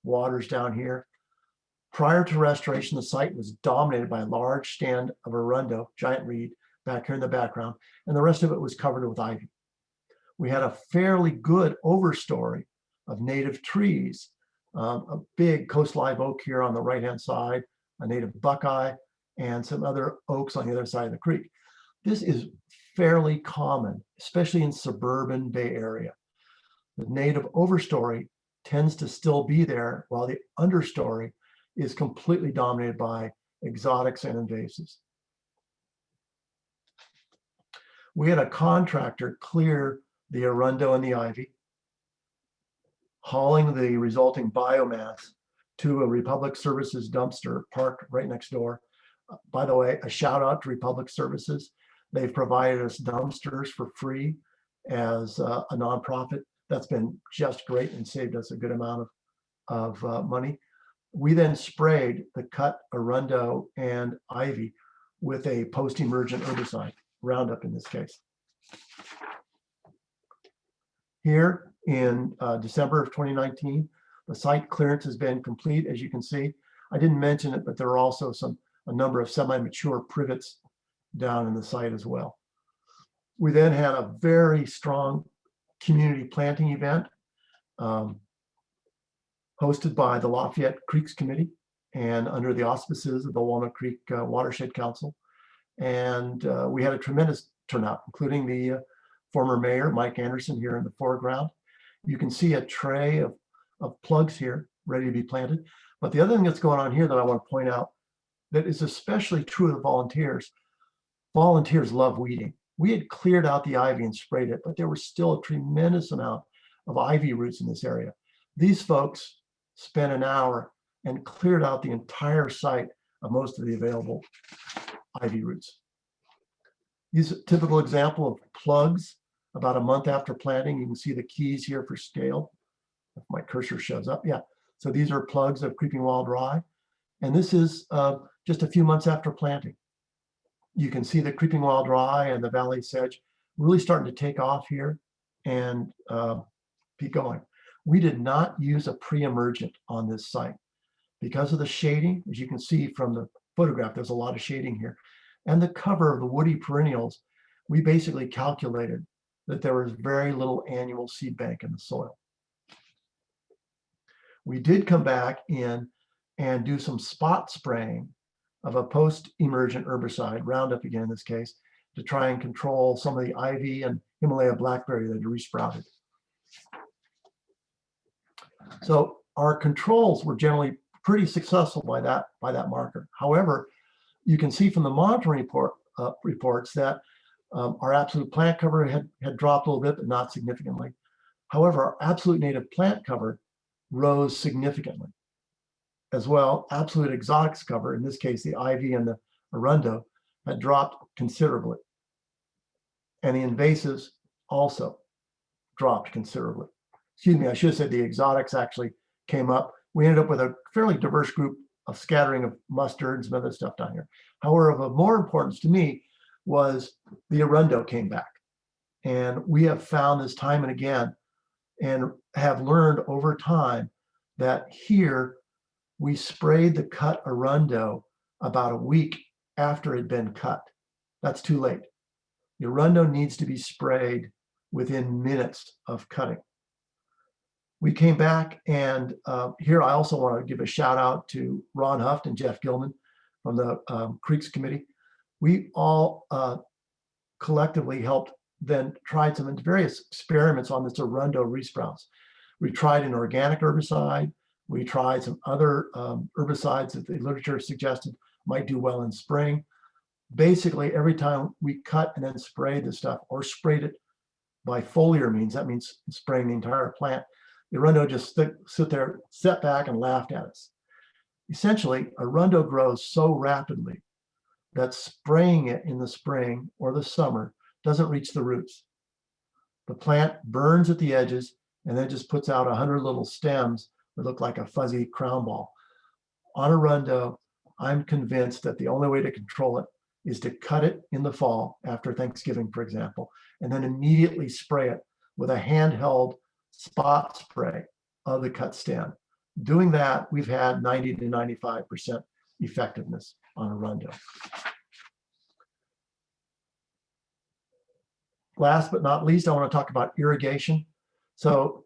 waters down here. Prior to restoration, the site was dominated by a large stand of arundo, giant reed, back here in the background, and the rest of it was covered with ivy. We had a fairly good overstory of native trees, a big coast live oak here on the right-hand side, a native buckeye, and some other oaks on the other side of the creek. This is fairly common, especially in suburban Bay Area. The native overstory tends to still be there, while the understory is completely dominated by exotics and invasives. We had a contractor clear the arundo and the ivy, hauling the resulting biomass to a Republic Services dumpster parked right next door. By the way, a shout out to Republic Services. They've provided us dumpsters for free as a nonprofit. That's been just great and saved us a good amount of money. We then sprayed the cut arundo and ivy with a post-emergent herbicide, Roundup in this case. Here in December of 2019, the site clearance has been complete, as you can see. I didn't mention it, but there are also a number of semi-mature privets down in the site as well. We then had a very strong community planting event hosted by the Lafayette Creeks Committee and under the auspices of the Walnut Creek Watershed Council. And we had a tremendous turnout, including the former mayor, Mike Anderson, here in the foreground. You can see a tray of plugs here ready to be planted. But the other thing that's going on here that I want to point out that is especially true of the volunteers, volunteers love weeding. We had cleared out the ivy and sprayed it, but there was still a tremendous amount of ivy roots in this area. These folks spent an hour and cleared out the entire site of most of the available ivy roots. These are a typical example of plugs about a month after planting. You can see the keys here for scale. If my cursor shows up, yeah. So these are plugs of creeping wild rye. And this is just a few months after planting. You can see the creeping wild rye and the valley sedge really starting to take off here and keep going. We did not use a pre-emergent on this site because of the shading. As you can see from the photograph, there's a lot of shading here. And the cover of the woody perennials, we basically calculated that there was very little annual seed bank in the soil. We did come back in and do some spot spraying of a post-emergent herbicide, Roundup again in this case, to try and control some of the ivy and Himalaya blackberry that had resprouted. So our controls were generally pretty successful by that marker. However, you can see from the monitoring reports that Our absolute plant cover had dropped a little bit, but not significantly. However, our absolute native plant cover rose significantly. As well, absolute exotics cover, in this case, the ivy and the arundo, had dropped considerably. And the invasives also dropped considerably. Excuse me, I should have said the exotics actually came up. We ended up with a fairly diverse group of scattering of mustard and some other stuff down here. However, of more importance to me was the arundo came back. And we have found this time and again and have learned over time that here we sprayed the cut arundo about a week after it had been cut. That's too late. The arundo needs to be sprayed within minutes of cutting. We came back, and here I also want to give a shout out to Ron Huft and Jeff Gilman from the Creeks Committee. We all collectively helped then tried some various experiments on this arundo resprouts. We tried an organic herbicide. We tried some other herbicides that the literature suggested might do well in spring. Basically, every time we cut and then sprayed the stuff or sprayed it by foliar means, that means spraying the entire plant, the arundo just sit there, sat back and laughed at us. Essentially, arundo grows so rapidly that spraying it in the spring or the summer doesn't reach the roots. The plant burns at the edges and then just puts out 100 little stems that look like a fuzzy crown ball. On arundo, I'm convinced that the only way to control it is to cut it in the fall after Thanksgiving, for example, and then immediately spray it with a handheld spot spray of the cut stem. Doing that, we've had 90 to 95% effectiveness on arundo. Last but not least, I want to talk about irrigation. So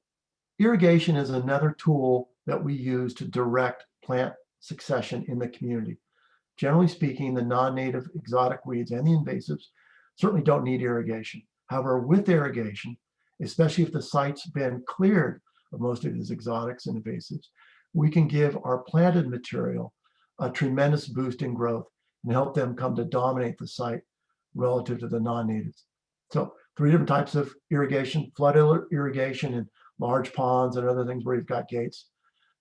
irrigation is another tool that we use to direct plant succession in the community. Generally speaking, the non-native exotic weeds and the invasives certainly don't need irrigation. However, with irrigation, especially if the site's been cleared of most of these exotics and invasives, we can give our planted material a tremendous boost in growth and help them come to dominate the site relative to the non-natives. So 3 different types of irrigation: flood irrigation in large ponds and other things where you've got gates.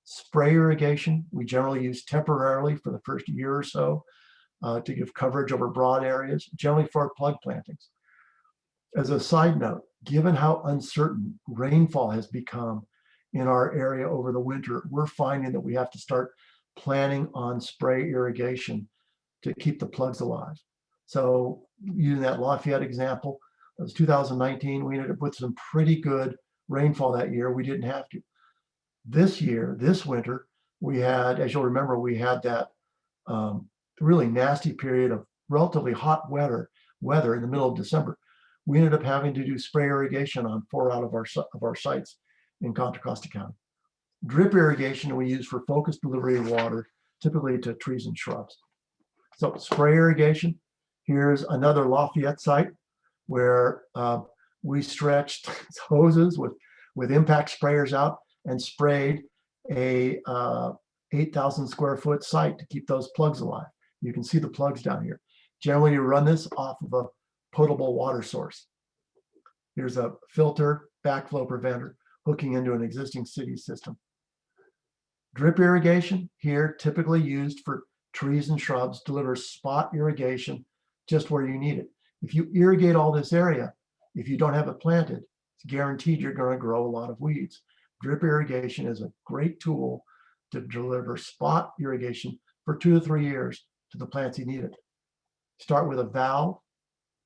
Spray irrigation, we generally use temporarily for the first year or so to give coverage over broad areas, generally for plug plantings. As a side note, given how uncertain rainfall has become in our area over the winter, we're finding that we have to start planning on spray irrigation to keep the plugs alive. So using that Lafayette example, it was 2019, we ended up with some pretty good rainfall that year. We didn't have to. This year, this winter, we had, as you'll remember, we had that really nasty period of relatively hot weather in the middle of December. We ended up having to do spray irrigation on 4 out of our sites in Contra Costa County. Drip irrigation we use for focused delivery of water, typically to trees and shrubs. So spray irrigation, here's another Lafayette site where we stretched hoses with impact sprayers out and sprayed a 8,000 square foot site to keep those plugs alive. You can see the plugs down here. Generally, you run this off of a potable water source. Here's a filter, backflow preventer, hooking into an existing city system. Drip irrigation here, typically used for trees and shrubs, delivers spot irrigation just where you need it. If you irrigate all this area, if you don't have it planted, it's guaranteed you're going to grow a lot of weeds. Drip irrigation is a great tool to deliver spot irrigation for 2 to 3 years to the plants you need it. Start with a valve,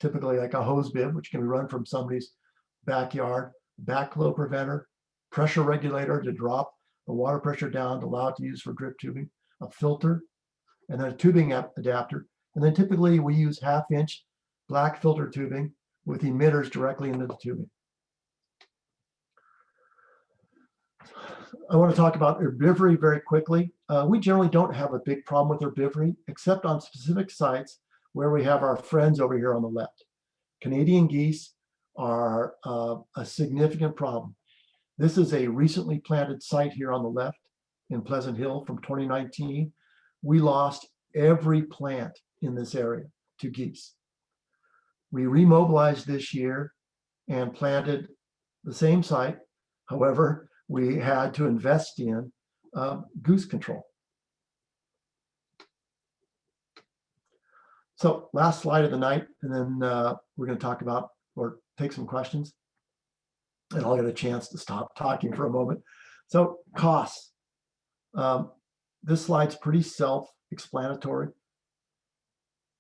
typically like a hose bib, which can be run from somebody's backyard, backflow preventer, pressure regulator to drop the water pressure down to allow it to use for drip tubing, a filter, and then a tubing adapter. And then typically we use 1/2 inch black filter tubing with emitters directly into the tubing. I want to talk about herbivory very quickly. We generally don't have a big problem with herbivory, except on specific sites where we have our friends over here on the left. Canadian geese are a significant problem. This is a recently planted site here on the left in Pleasant Hill from 2019. We lost every plant in this area to geese. We remobilized this year and planted the same site. However, we had to invest in goose control. So last slide of the night, and then we're going to talk about or take some questions. And I'll get a chance to stop talking for a moment. So costs. This slide's pretty self-explanatory.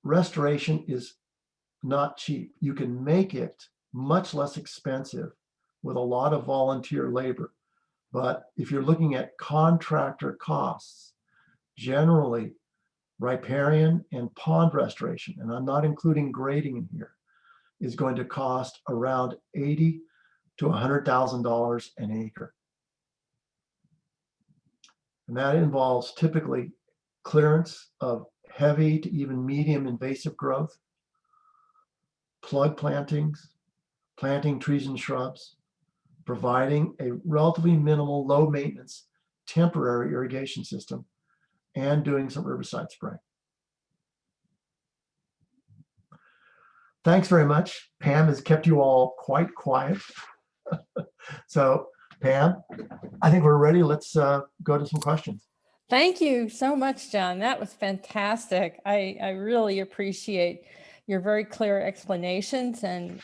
Restoration is not cheap. You can make it much less expensive with a lot of volunteer labor. But if you're looking at contractor costs, generally riparian and pond restoration, and I'm not including grading in here, is going to cost around $80,000 to $100,000 an acre. And that involves typically clearance of heavy to even medium invasive growth, plug plantings, planting trees and shrubs, providing a relatively minimal low maintenance temporary irrigation system, and doing some herbicide spraying. Thanks very much. Pam has kept you all quite quiet. So Pam, I think we're ready. Let's go to some questions. Thank you so much, John. That was fantastic. I really appreciate your very clear explanations and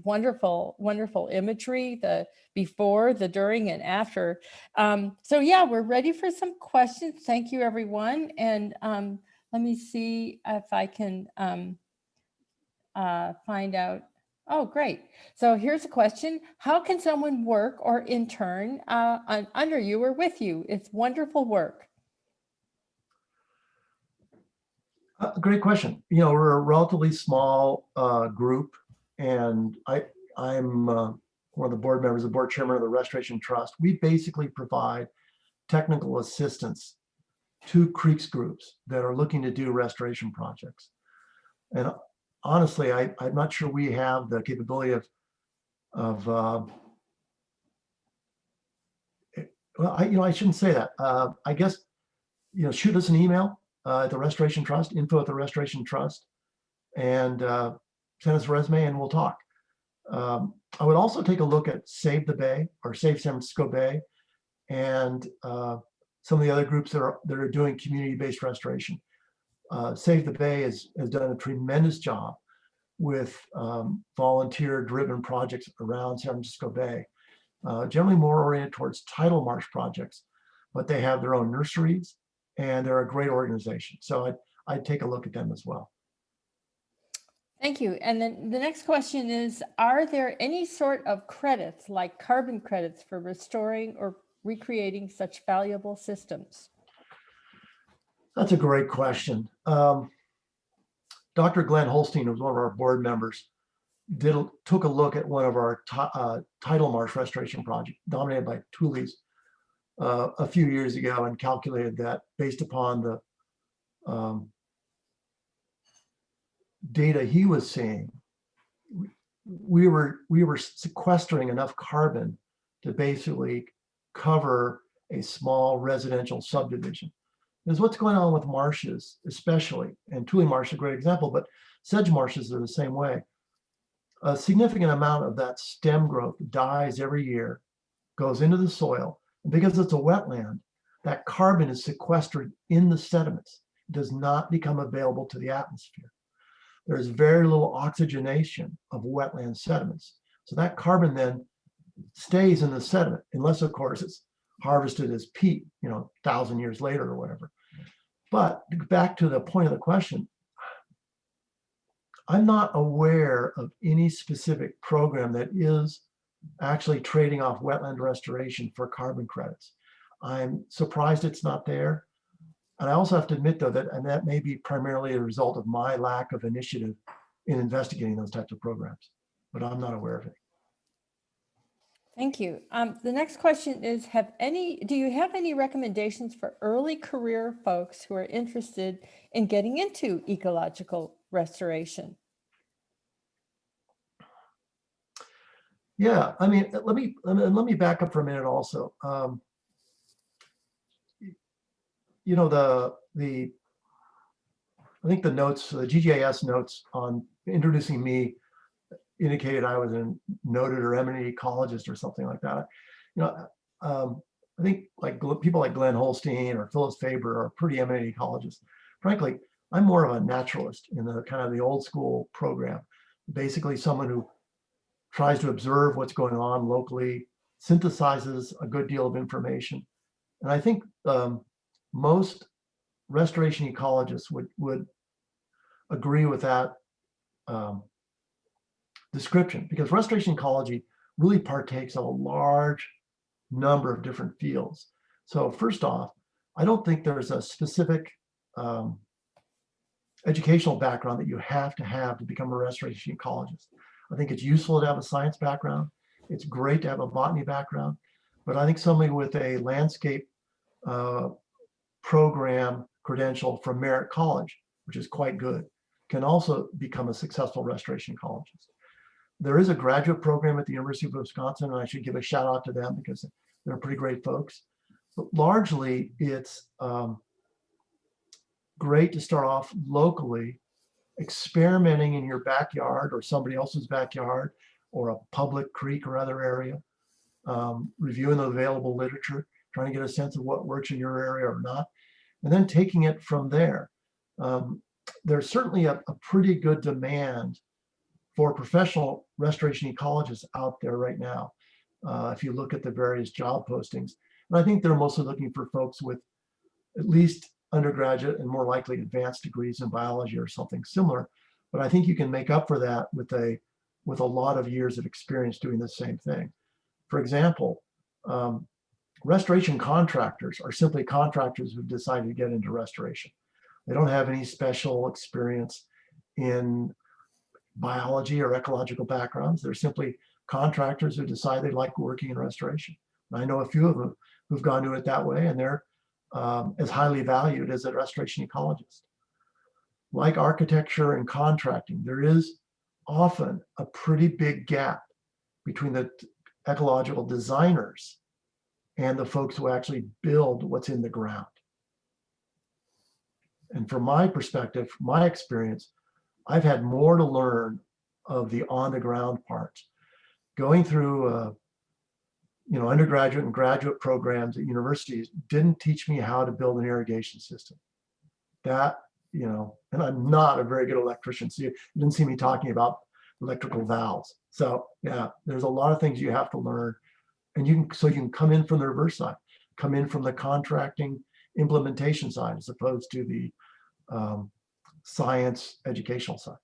wonderful imagery, the before, the during, and after. So yeah, we're ready for some questions. Thank you, everyone. And let me see if I can find out. Oh, great. So here's a question. How can someone work or intern under you or with you? It's wonderful work. Great question. You know, we're a relatively small group, and I'm one of the board members, the board chairman of the Restoration Trust. We basically provide technical assistance to creeks groups that are looking to do restoration projects. And honestly, I'm not sure we have the capability of well, I shouldn't say that. I guess, shoot us an email at the Restoration Trust, info at the Restoration Trust, and send us a resume and we'll talk. I would also take a look at Save the Bay or Save San Francisco Bay and some of the other groups that are doing community-based restoration. Save the Bay has done a tremendous job with volunteer-driven projects around San Francisco Bay, generally more oriented towards tidal marsh projects, but they have their own nurseries and they're a great organization. So I'd take a look at them as well. Thank you. And then the next question is, are there any sort of credits like carbon credits for restoring or recreating such valuable systems? That's a great question. Dr. Glenn Holstein, who was one of our board members, took a look at one of our tidal marsh restoration projects dominated by tules a few years ago and calculated that based upon the data he was seeing, we were sequestering enough carbon to basically cover a small residential subdivision. Is what's going on with marshes, especially, and tule marsh is a great example, but sedge marshes are the same way. A significant amount of that stem growth dies every year, goes into the soil, and because it's a wetland, that carbon is sequestered in the sediments. It does not become available to the atmosphere. There's very little oxygenation of wetland sediments. So that carbon then stays in the sediment, unless of course it's harvested as peat, 1,000 years later or whatever. But back to the point of the question, I'm not aware of any specific program that is actually trading off wetland restoration for carbon credits. I'm surprised it's not there. And I also have to admit, though, that may be primarily a result of my lack of initiative in investigating those types of programs, but I'm not aware of it. Thank you. The next question is, do you have any recommendations for early career folks who are interested in getting into ecological restoration? Yeah, I mean, let me back up for a minute also. The I think the notes, the GGIS notes on introducing me indicated I was a noted or eminent ecologist or something like that. You know, I think like people like Glenn Holstein or Phyllis Faber are pretty eminent ecologists. Frankly, I'm more of a naturalist in the kind of the old school program. Basically, someone who tries to observe what's going on locally, synthesizes a good deal of information. And I think most restoration ecologists would agree with that description, because restoration ecology really partakes of a large number of different fields. So first off, I don't think there's a specific educational background that you have to become a restoration ecologist. I think it's useful to have a science background. It's great to have a botany background, but I think somebody with a landscape program credential from Merritt College, which is quite good, can also become a successful restoration ecologist. There is a graduate program at the University of Wisconsin, and I should give a shout out to them because they're pretty great folks. But largely, it's great to start off locally, experimenting in your backyard or somebody else's backyard or a public creek or other area, reviewing the available literature, trying to get a sense of what works in your area or not, and then taking it from there. There's certainly a pretty good demand for professional restoration ecologists out there right now. If you look at the various job postings, and I think they're mostly looking for folks with at least undergraduate and more likely advanced degrees in biology or something similar. But I think you can make up for that with a lot of years of experience doing the same thing. For example, restoration contractors are simply contractors who've decided to get into restoration. They don't have any special experience in biology or ecological backgrounds. They're simply contractors who decide they like working in restoration. And I know a few of them who've gone to it that way, and they're as highly valued as a restoration ecologist. Like architecture and contracting, there is often a pretty big gap between the ecological designers and the folks who actually build what's in the ground. And from my perspective, my experience, I've had more to learn of the on the ground parts. Going through undergraduate and graduate programs at universities didn't teach me how to build an irrigation system. That, and I'm not a very good electrician, so you didn't see me talking about electrical valves. So yeah, there's a lot of things you have to learn. And you can come in from the reverse side, come in from the contracting implementation side as opposed to the science educational side.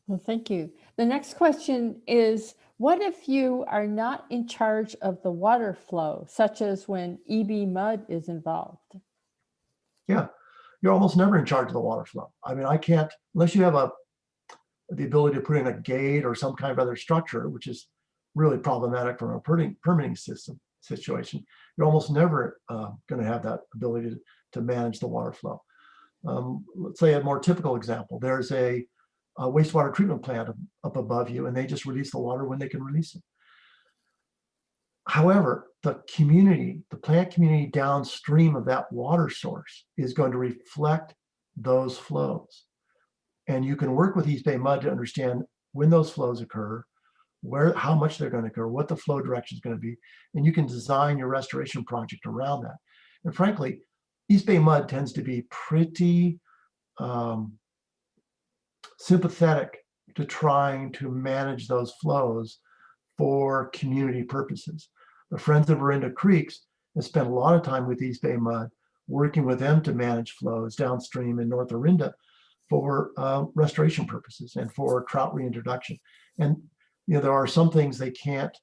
Well, thank you. The next question is, what if you are not in charge of the water flow, such as when EB mud is involved? Yeah, you're almost never in charge of the water flow. I mean, I can't, unless you have the ability to put in a gate or some kind of other structure, which is really problematic from a permitting situation. You're almost never going to have that ability to manage the water flow. Let's say a more typical example. There's a wastewater treatment plant up above you, and they just release the water when they can release it. However, the plant community downstream of that water source is going to reflect those flows. And you can work with East Bay mud to understand when those flows occur, how much they're going to occur, what the flow direction is going to be, and you can design your restoration project around that. And frankly, East Bay mud tends to be pretty sympathetic to trying to manage those flows for community purposes. The Friends of Orinda Creeks have spent a lot of time with East Bay mud, working with them to manage flows downstream in North Orinda for restoration purposes and for trout reintroduction. And there are some things they can't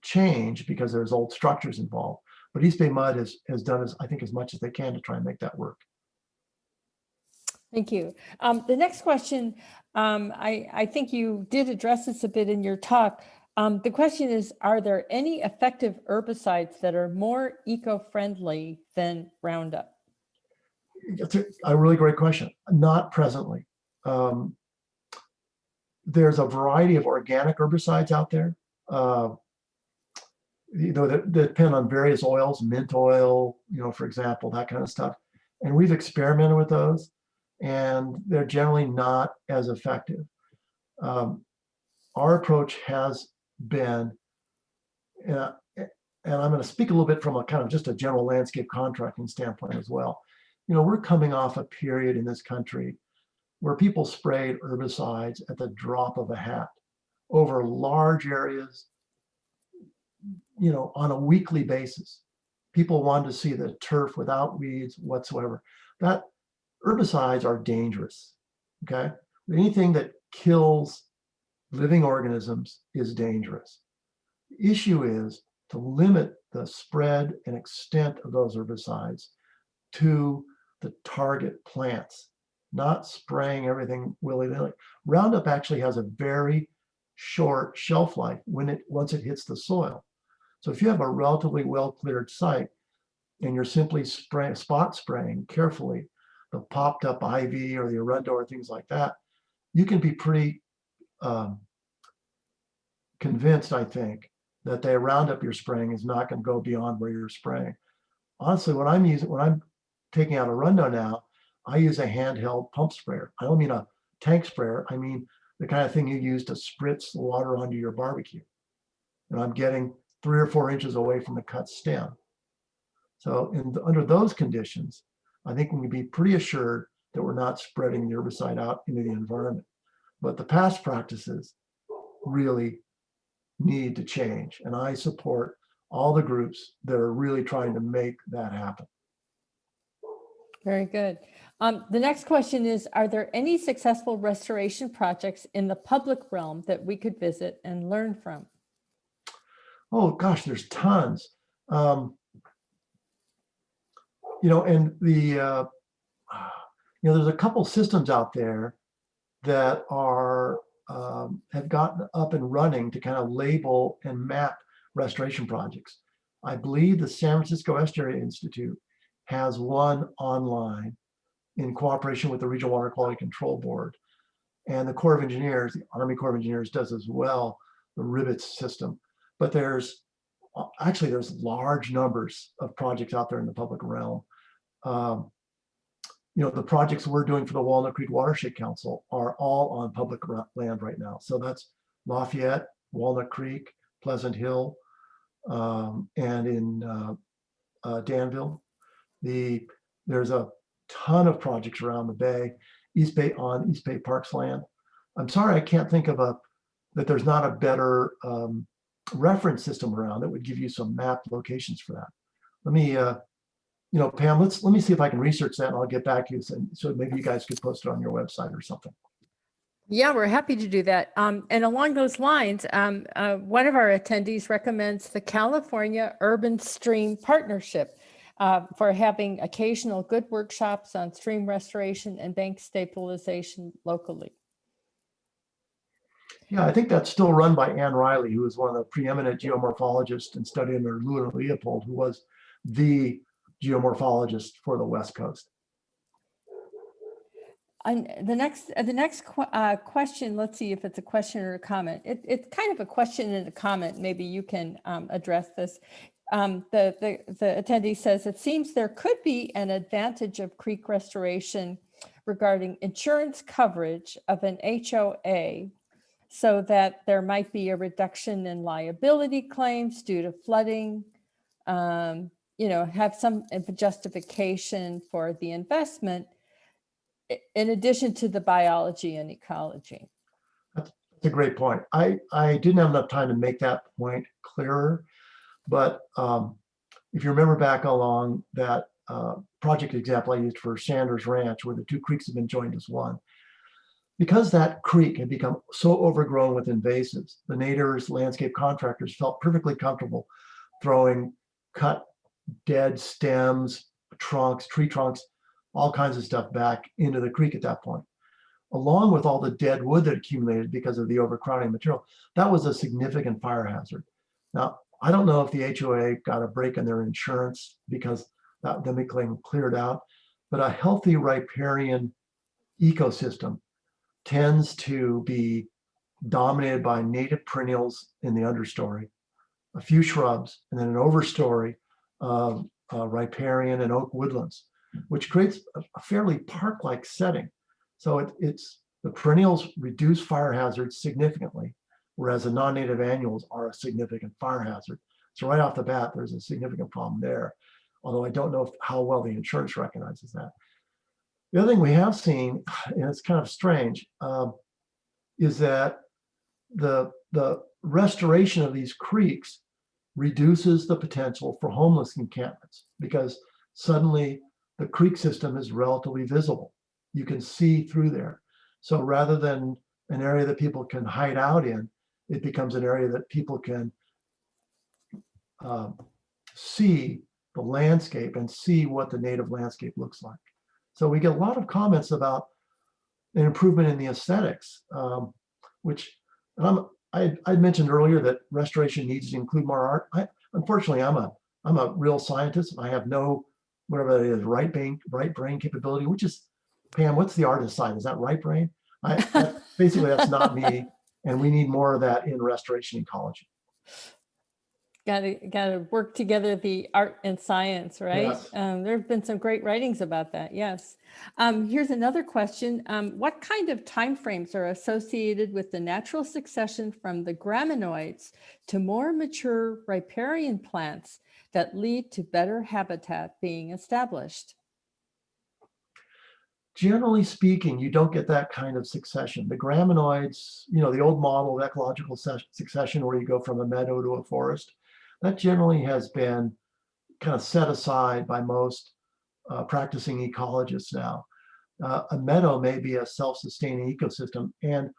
change because there's old structures involved, but East Bay mud has done, I think, as much as they can to try and make that work. Thank you. The next question, I think you did address this a bit in your talk. The question is, are there any effective herbicides that are more eco-friendly than Roundup? That's a really great question. Not presently. There's a variety of organic herbicides out there, that depend on various oils, mint oil, for example, that kind of stuff. And we've experimented with those. and they're generally not as effective. Our approach has been, and I'm going to speak a little bit from a kind of just a general landscape contracting standpoint as well. You know, we're coming off a period in this country where people sprayed herbicides at the drop of a hat over large areas, you know, on a weekly basis. People wanted to see the turf without weeds whatsoever. That herbicides are dangerous, okay? Anything that kills living organisms is dangerous. The issue is to limit the spread and extent of those herbicides to the target plants, not spraying everything willy-nilly. Roundup actually has a very short shelf life once it hits the soil. So if you have a relatively well-cleared site and you're simply spot spraying carefully the popped up ivy or the arundo or things like that, you can be pretty convinced, I think, that the Roundup you're spraying is not going to go beyond where you're spraying. Honestly, when I'm taking out arundo now, I use a handheld pump sprayer. I don't mean a tank sprayer. I mean the kind of thing you use to spritz water onto your barbecue. And I'm getting 3 or 4 inches away from the cut stem. So under those conditions, I think we can be pretty assured that we're not spreading the herbicide out into the environment. But the past practices really need to change. And I support all the groups that are really trying to make that happen. Very good. The next question is, are there any successful restoration projects in the public realm that we could visit and learn from? Oh gosh, there's tons. You know, and there's a couple systems out there that are have gotten up and running to kind of label and map restoration projects. I believe the San Francisco Estuary Institute has one online in cooperation with the Regional Water Quality Control Board. And the Corps of Engineers, the Army Corps of Engineers does as well, the Rivets system. But there's large numbers of projects out there in the public realm. You know, the projects we're doing for the Walnut Creek Watershed Council are all on public land right now. So that's Lafayette, Walnut Creek, Pleasant Hill, and in Danville. There's a ton of projects around the bay, East Bay Parks land. I'm sorry, I can't think of that there's not a better reference system around that would give you some map locations for that. Let me, Pam, let me see if I can research that and I'll get back to you. So maybe you guys could post it on your website or something. Yeah, we're happy to do that. And along those lines, one of our attendees recommends the California Urban Stream Partnership for having occasional good workshops on stream restoration and bank stabilization locally. Yeah, I think that's still run by Ann Riley, who is one of the preeminent geomorphologists and studied under Lewin Leopold, who was the geomorphologist for the West Coast. And the next question, let's see if it's a question or a comment. It's kind of a question and a comment. Maybe you can address this. The attendee says, it seems there could be an advantage of creek restoration regarding insurance coverage of an HOA, so that there might be a reduction in liability claims due to flooding, have some justification for the investment, in addition to the biology and ecology. That's a great point. I didn't have enough time to make that point clearer, but if you remember back along that project example I used for Sanders Ranch, where the two creeks have been joined as one, because that creek had become so overgrown with invasives, the natives, landscape contractors felt perfectly comfortable throwing cut dead stems, trunks, tree trunks, all kinds of stuff back into the creek at that point. Along with all the dead wood that accumulated because of the overcrowding material, that was a significant fire hazard. Now, I don't know if the HOA got a break in their insurance because that then became cleared out, but a healthy riparian ecosystem tends to be dominated by native perennials in the understory, a few shrubs, and then an overstory of riparian and oak woodlands. which creates a fairly park-like setting. So it's the perennials reduce fire hazards significantly, whereas the non-native annuals are a significant fire hazard. So right off the bat, there's a significant problem there, although I don't know how well the insurance recognizes that. The other thing we have seen, and it's kind of strange, is that the restoration of these creeks reduces the potential for homeless encampments, because suddenly the creek system is relatively visible. You can see through there. So rather than an area that people can hide out in, it becomes an area that people can see the landscape and see what the native landscape looks like. So we get a lot of comments about an improvement in the aesthetics, which I mentioned earlier that restoration needs to include more art. Unfortunately, I'm a real scientist. I have no, whatever that is, right brain capability, which is, Pam, what's the artist side? Is that right brain? Basically, that's not me. And we need more of that in restoration ecology. Got to work together, the art and science, right? Yes. There have been some great writings about that. Yes. Here's another question. What kind of timeframes are associated with the natural succession from the graminoids to more mature riparian plants that lead to better habitat being established? Generally speaking, you don't get that kind of succession. The graminoids, the old model of ecological succession where you go from a meadow to a forest, that generally has been kind of set aside by most practicing ecologists now. A meadow may be a self-sustaining ecosystem, and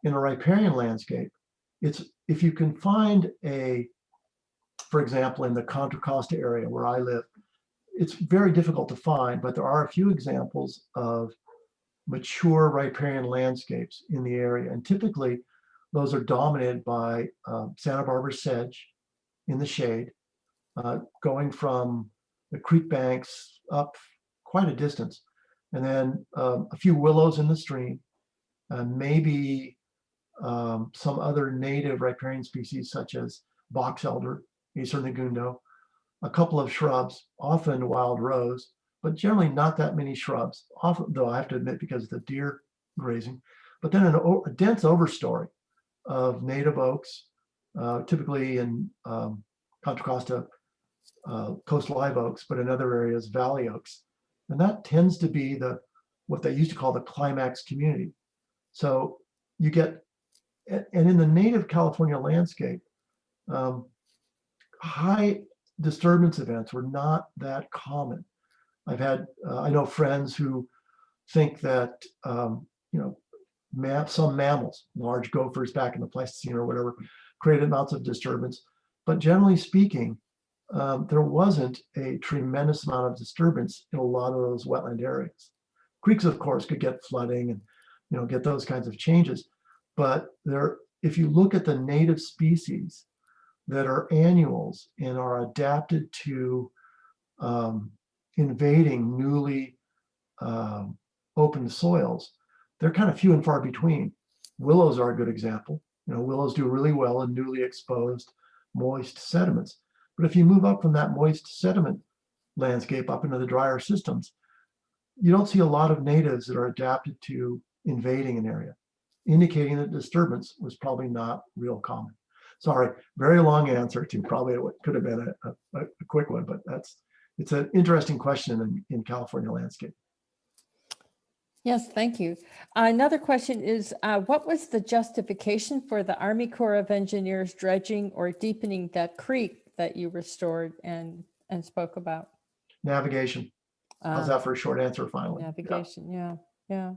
in a riparian landscape, if you can find for example, in the Contra Costa area where I live, it's very difficult to find, but there are a few examples of mature riparian landscapes in the area. And typically those are dominated by Santa Barbara sedge in the shade, going from the creek banks up quite a distance. And then a few willows in the stream, maybe some other native riparian species such as box elder, Acer negundo, a couple of shrubs, often wild rose, but generally not that many shrubs, often, though I have to admit because of the deer grazing, but then a dense overstory of native oaks, typically in Contra Costa coast live oaks, but in other areas, valley oaks. And that tends to be what they used to call the climax community. So you get, and in the native California landscape, high disturbance events were not that common. I know friends who think that, some mammals, large gophers back in the Pleistocene or whatever, created amounts of disturbance. But generally speaking, there wasn't a tremendous amount of disturbance in a lot of those wetland areas. Creeks, of course, could get flooding and get those kinds of changes. But if you look at the native species that are annuals and are adapted to invading newly opened soils, they're kind of few and far between. Willows are a good example. Willows do really well in newly exposed moist sediments. But if you move up from that moist sediment landscape up into the drier systems, you don't see a lot of natives that are adapted to invading an area, indicating that disturbance was probably not real common. Sorry, very long answer to probably what could have been a quick one, but it's an interesting question in California landscape. Yes, thank you. Another question is, what was the justification for the Army Corps of Engineers dredging or deepening that creek that you restored and spoke about? Navigation. How's that for a short answer finally? Navigation, yeah.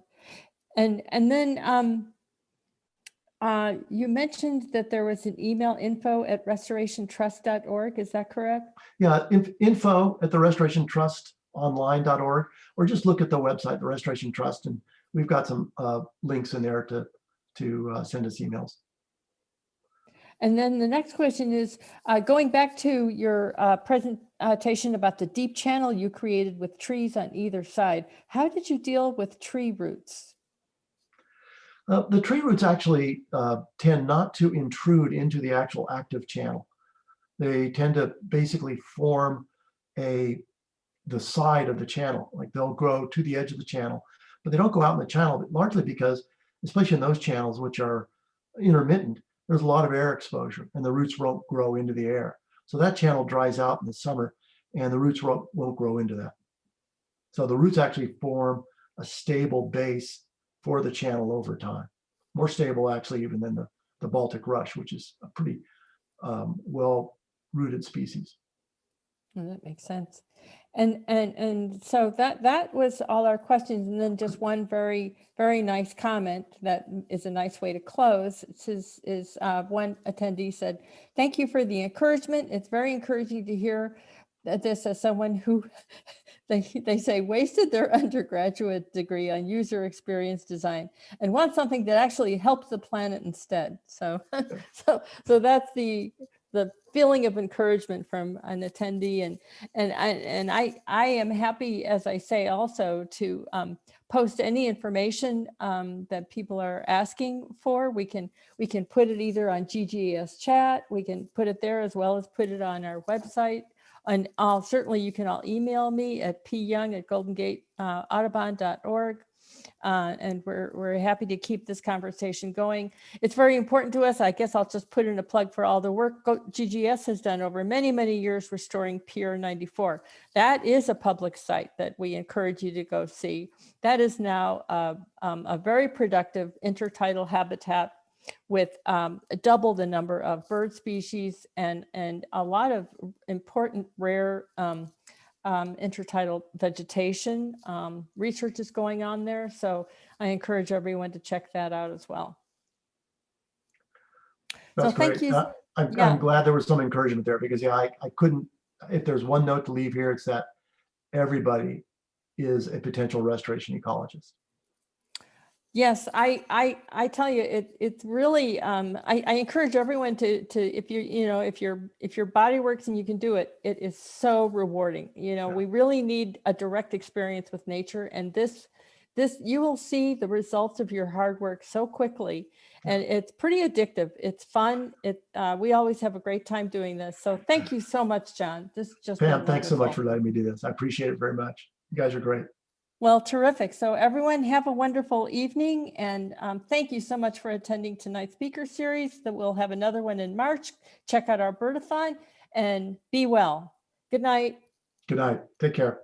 And then you mentioned that there was an email, info@restorationtrust.org. Is that correct? Yeah, info@therestorationtrustonline.org, or just look at the website, the Restoration Trust, and we've got some links in there to send us emails. And then the next question is, going back to your presentation about the deep channel you created with trees on either side, how did you deal with tree roots? The tree roots actually tend not to intrude into the actual active channel. They tend to basically form a the side of the channel. Like they'll grow to the edge of the channel, but they don't go out in the channel, largely because, especially in those channels which are intermittent, there's a lot of air exposure and the roots won't grow into the air. So that channel dries out in the summer and the roots won't grow into that. So the roots actually form a stable base for the channel over time. More stable actually even than the Baltic rush, which is a pretty well-rooted species. Oh, that makes sense. And so that was all our questions. And then just one very, very nice comment that is a nice way to close. One attendee said, "Thank you for the encouragement. It's very encouraging to hear this as someone who they say wasted their undergraduate degree on user experience design and want something that actually helps the planet instead." So so that's the feeling of encouragement from an attendee, and I am happy, as I say, also to post any information that people are asking for. We can put it either on GGS chat, we can put it there, as well as put it on our website. And certainly you can all email me at pyoung@goldengateaudubon.org. And we're happy to keep this conversation going. It's very important to us. I guess I'll just put in a plug for all the work GGS has done over many, many years restoring Pier 94. That is a public site that we encourage you to go see. That is now a very productive intertidal habitat with double the number of bird species and a lot of important rare intertidal vegetation. Research is going on there, so I encourage everyone to check that out as well. That's so thank great. you. I'm glad there was some encouragement there, because I couldn't, if there's one note to leave here, it's that everybody is a potential restoration ecologist. Yes, I tell you, it's really I encourage everyone to if your body works and you can do it, it is so rewarding. We really need a direct experience with nature, and this you will see the results of your hard work so quickly, and it's pretty addictive. It's fun. We always have a great time doing this. So thank you so much, John. This just Pam, thanks so much for letting me do this. I appreciate it very much. You guys are great. Well, terrific. So everyone have a wonderful evening, and thank you so much for attending tonight's speaker series. That we'll have another one in March. Check out our birdathon and be well. Good night. Good night. Take care.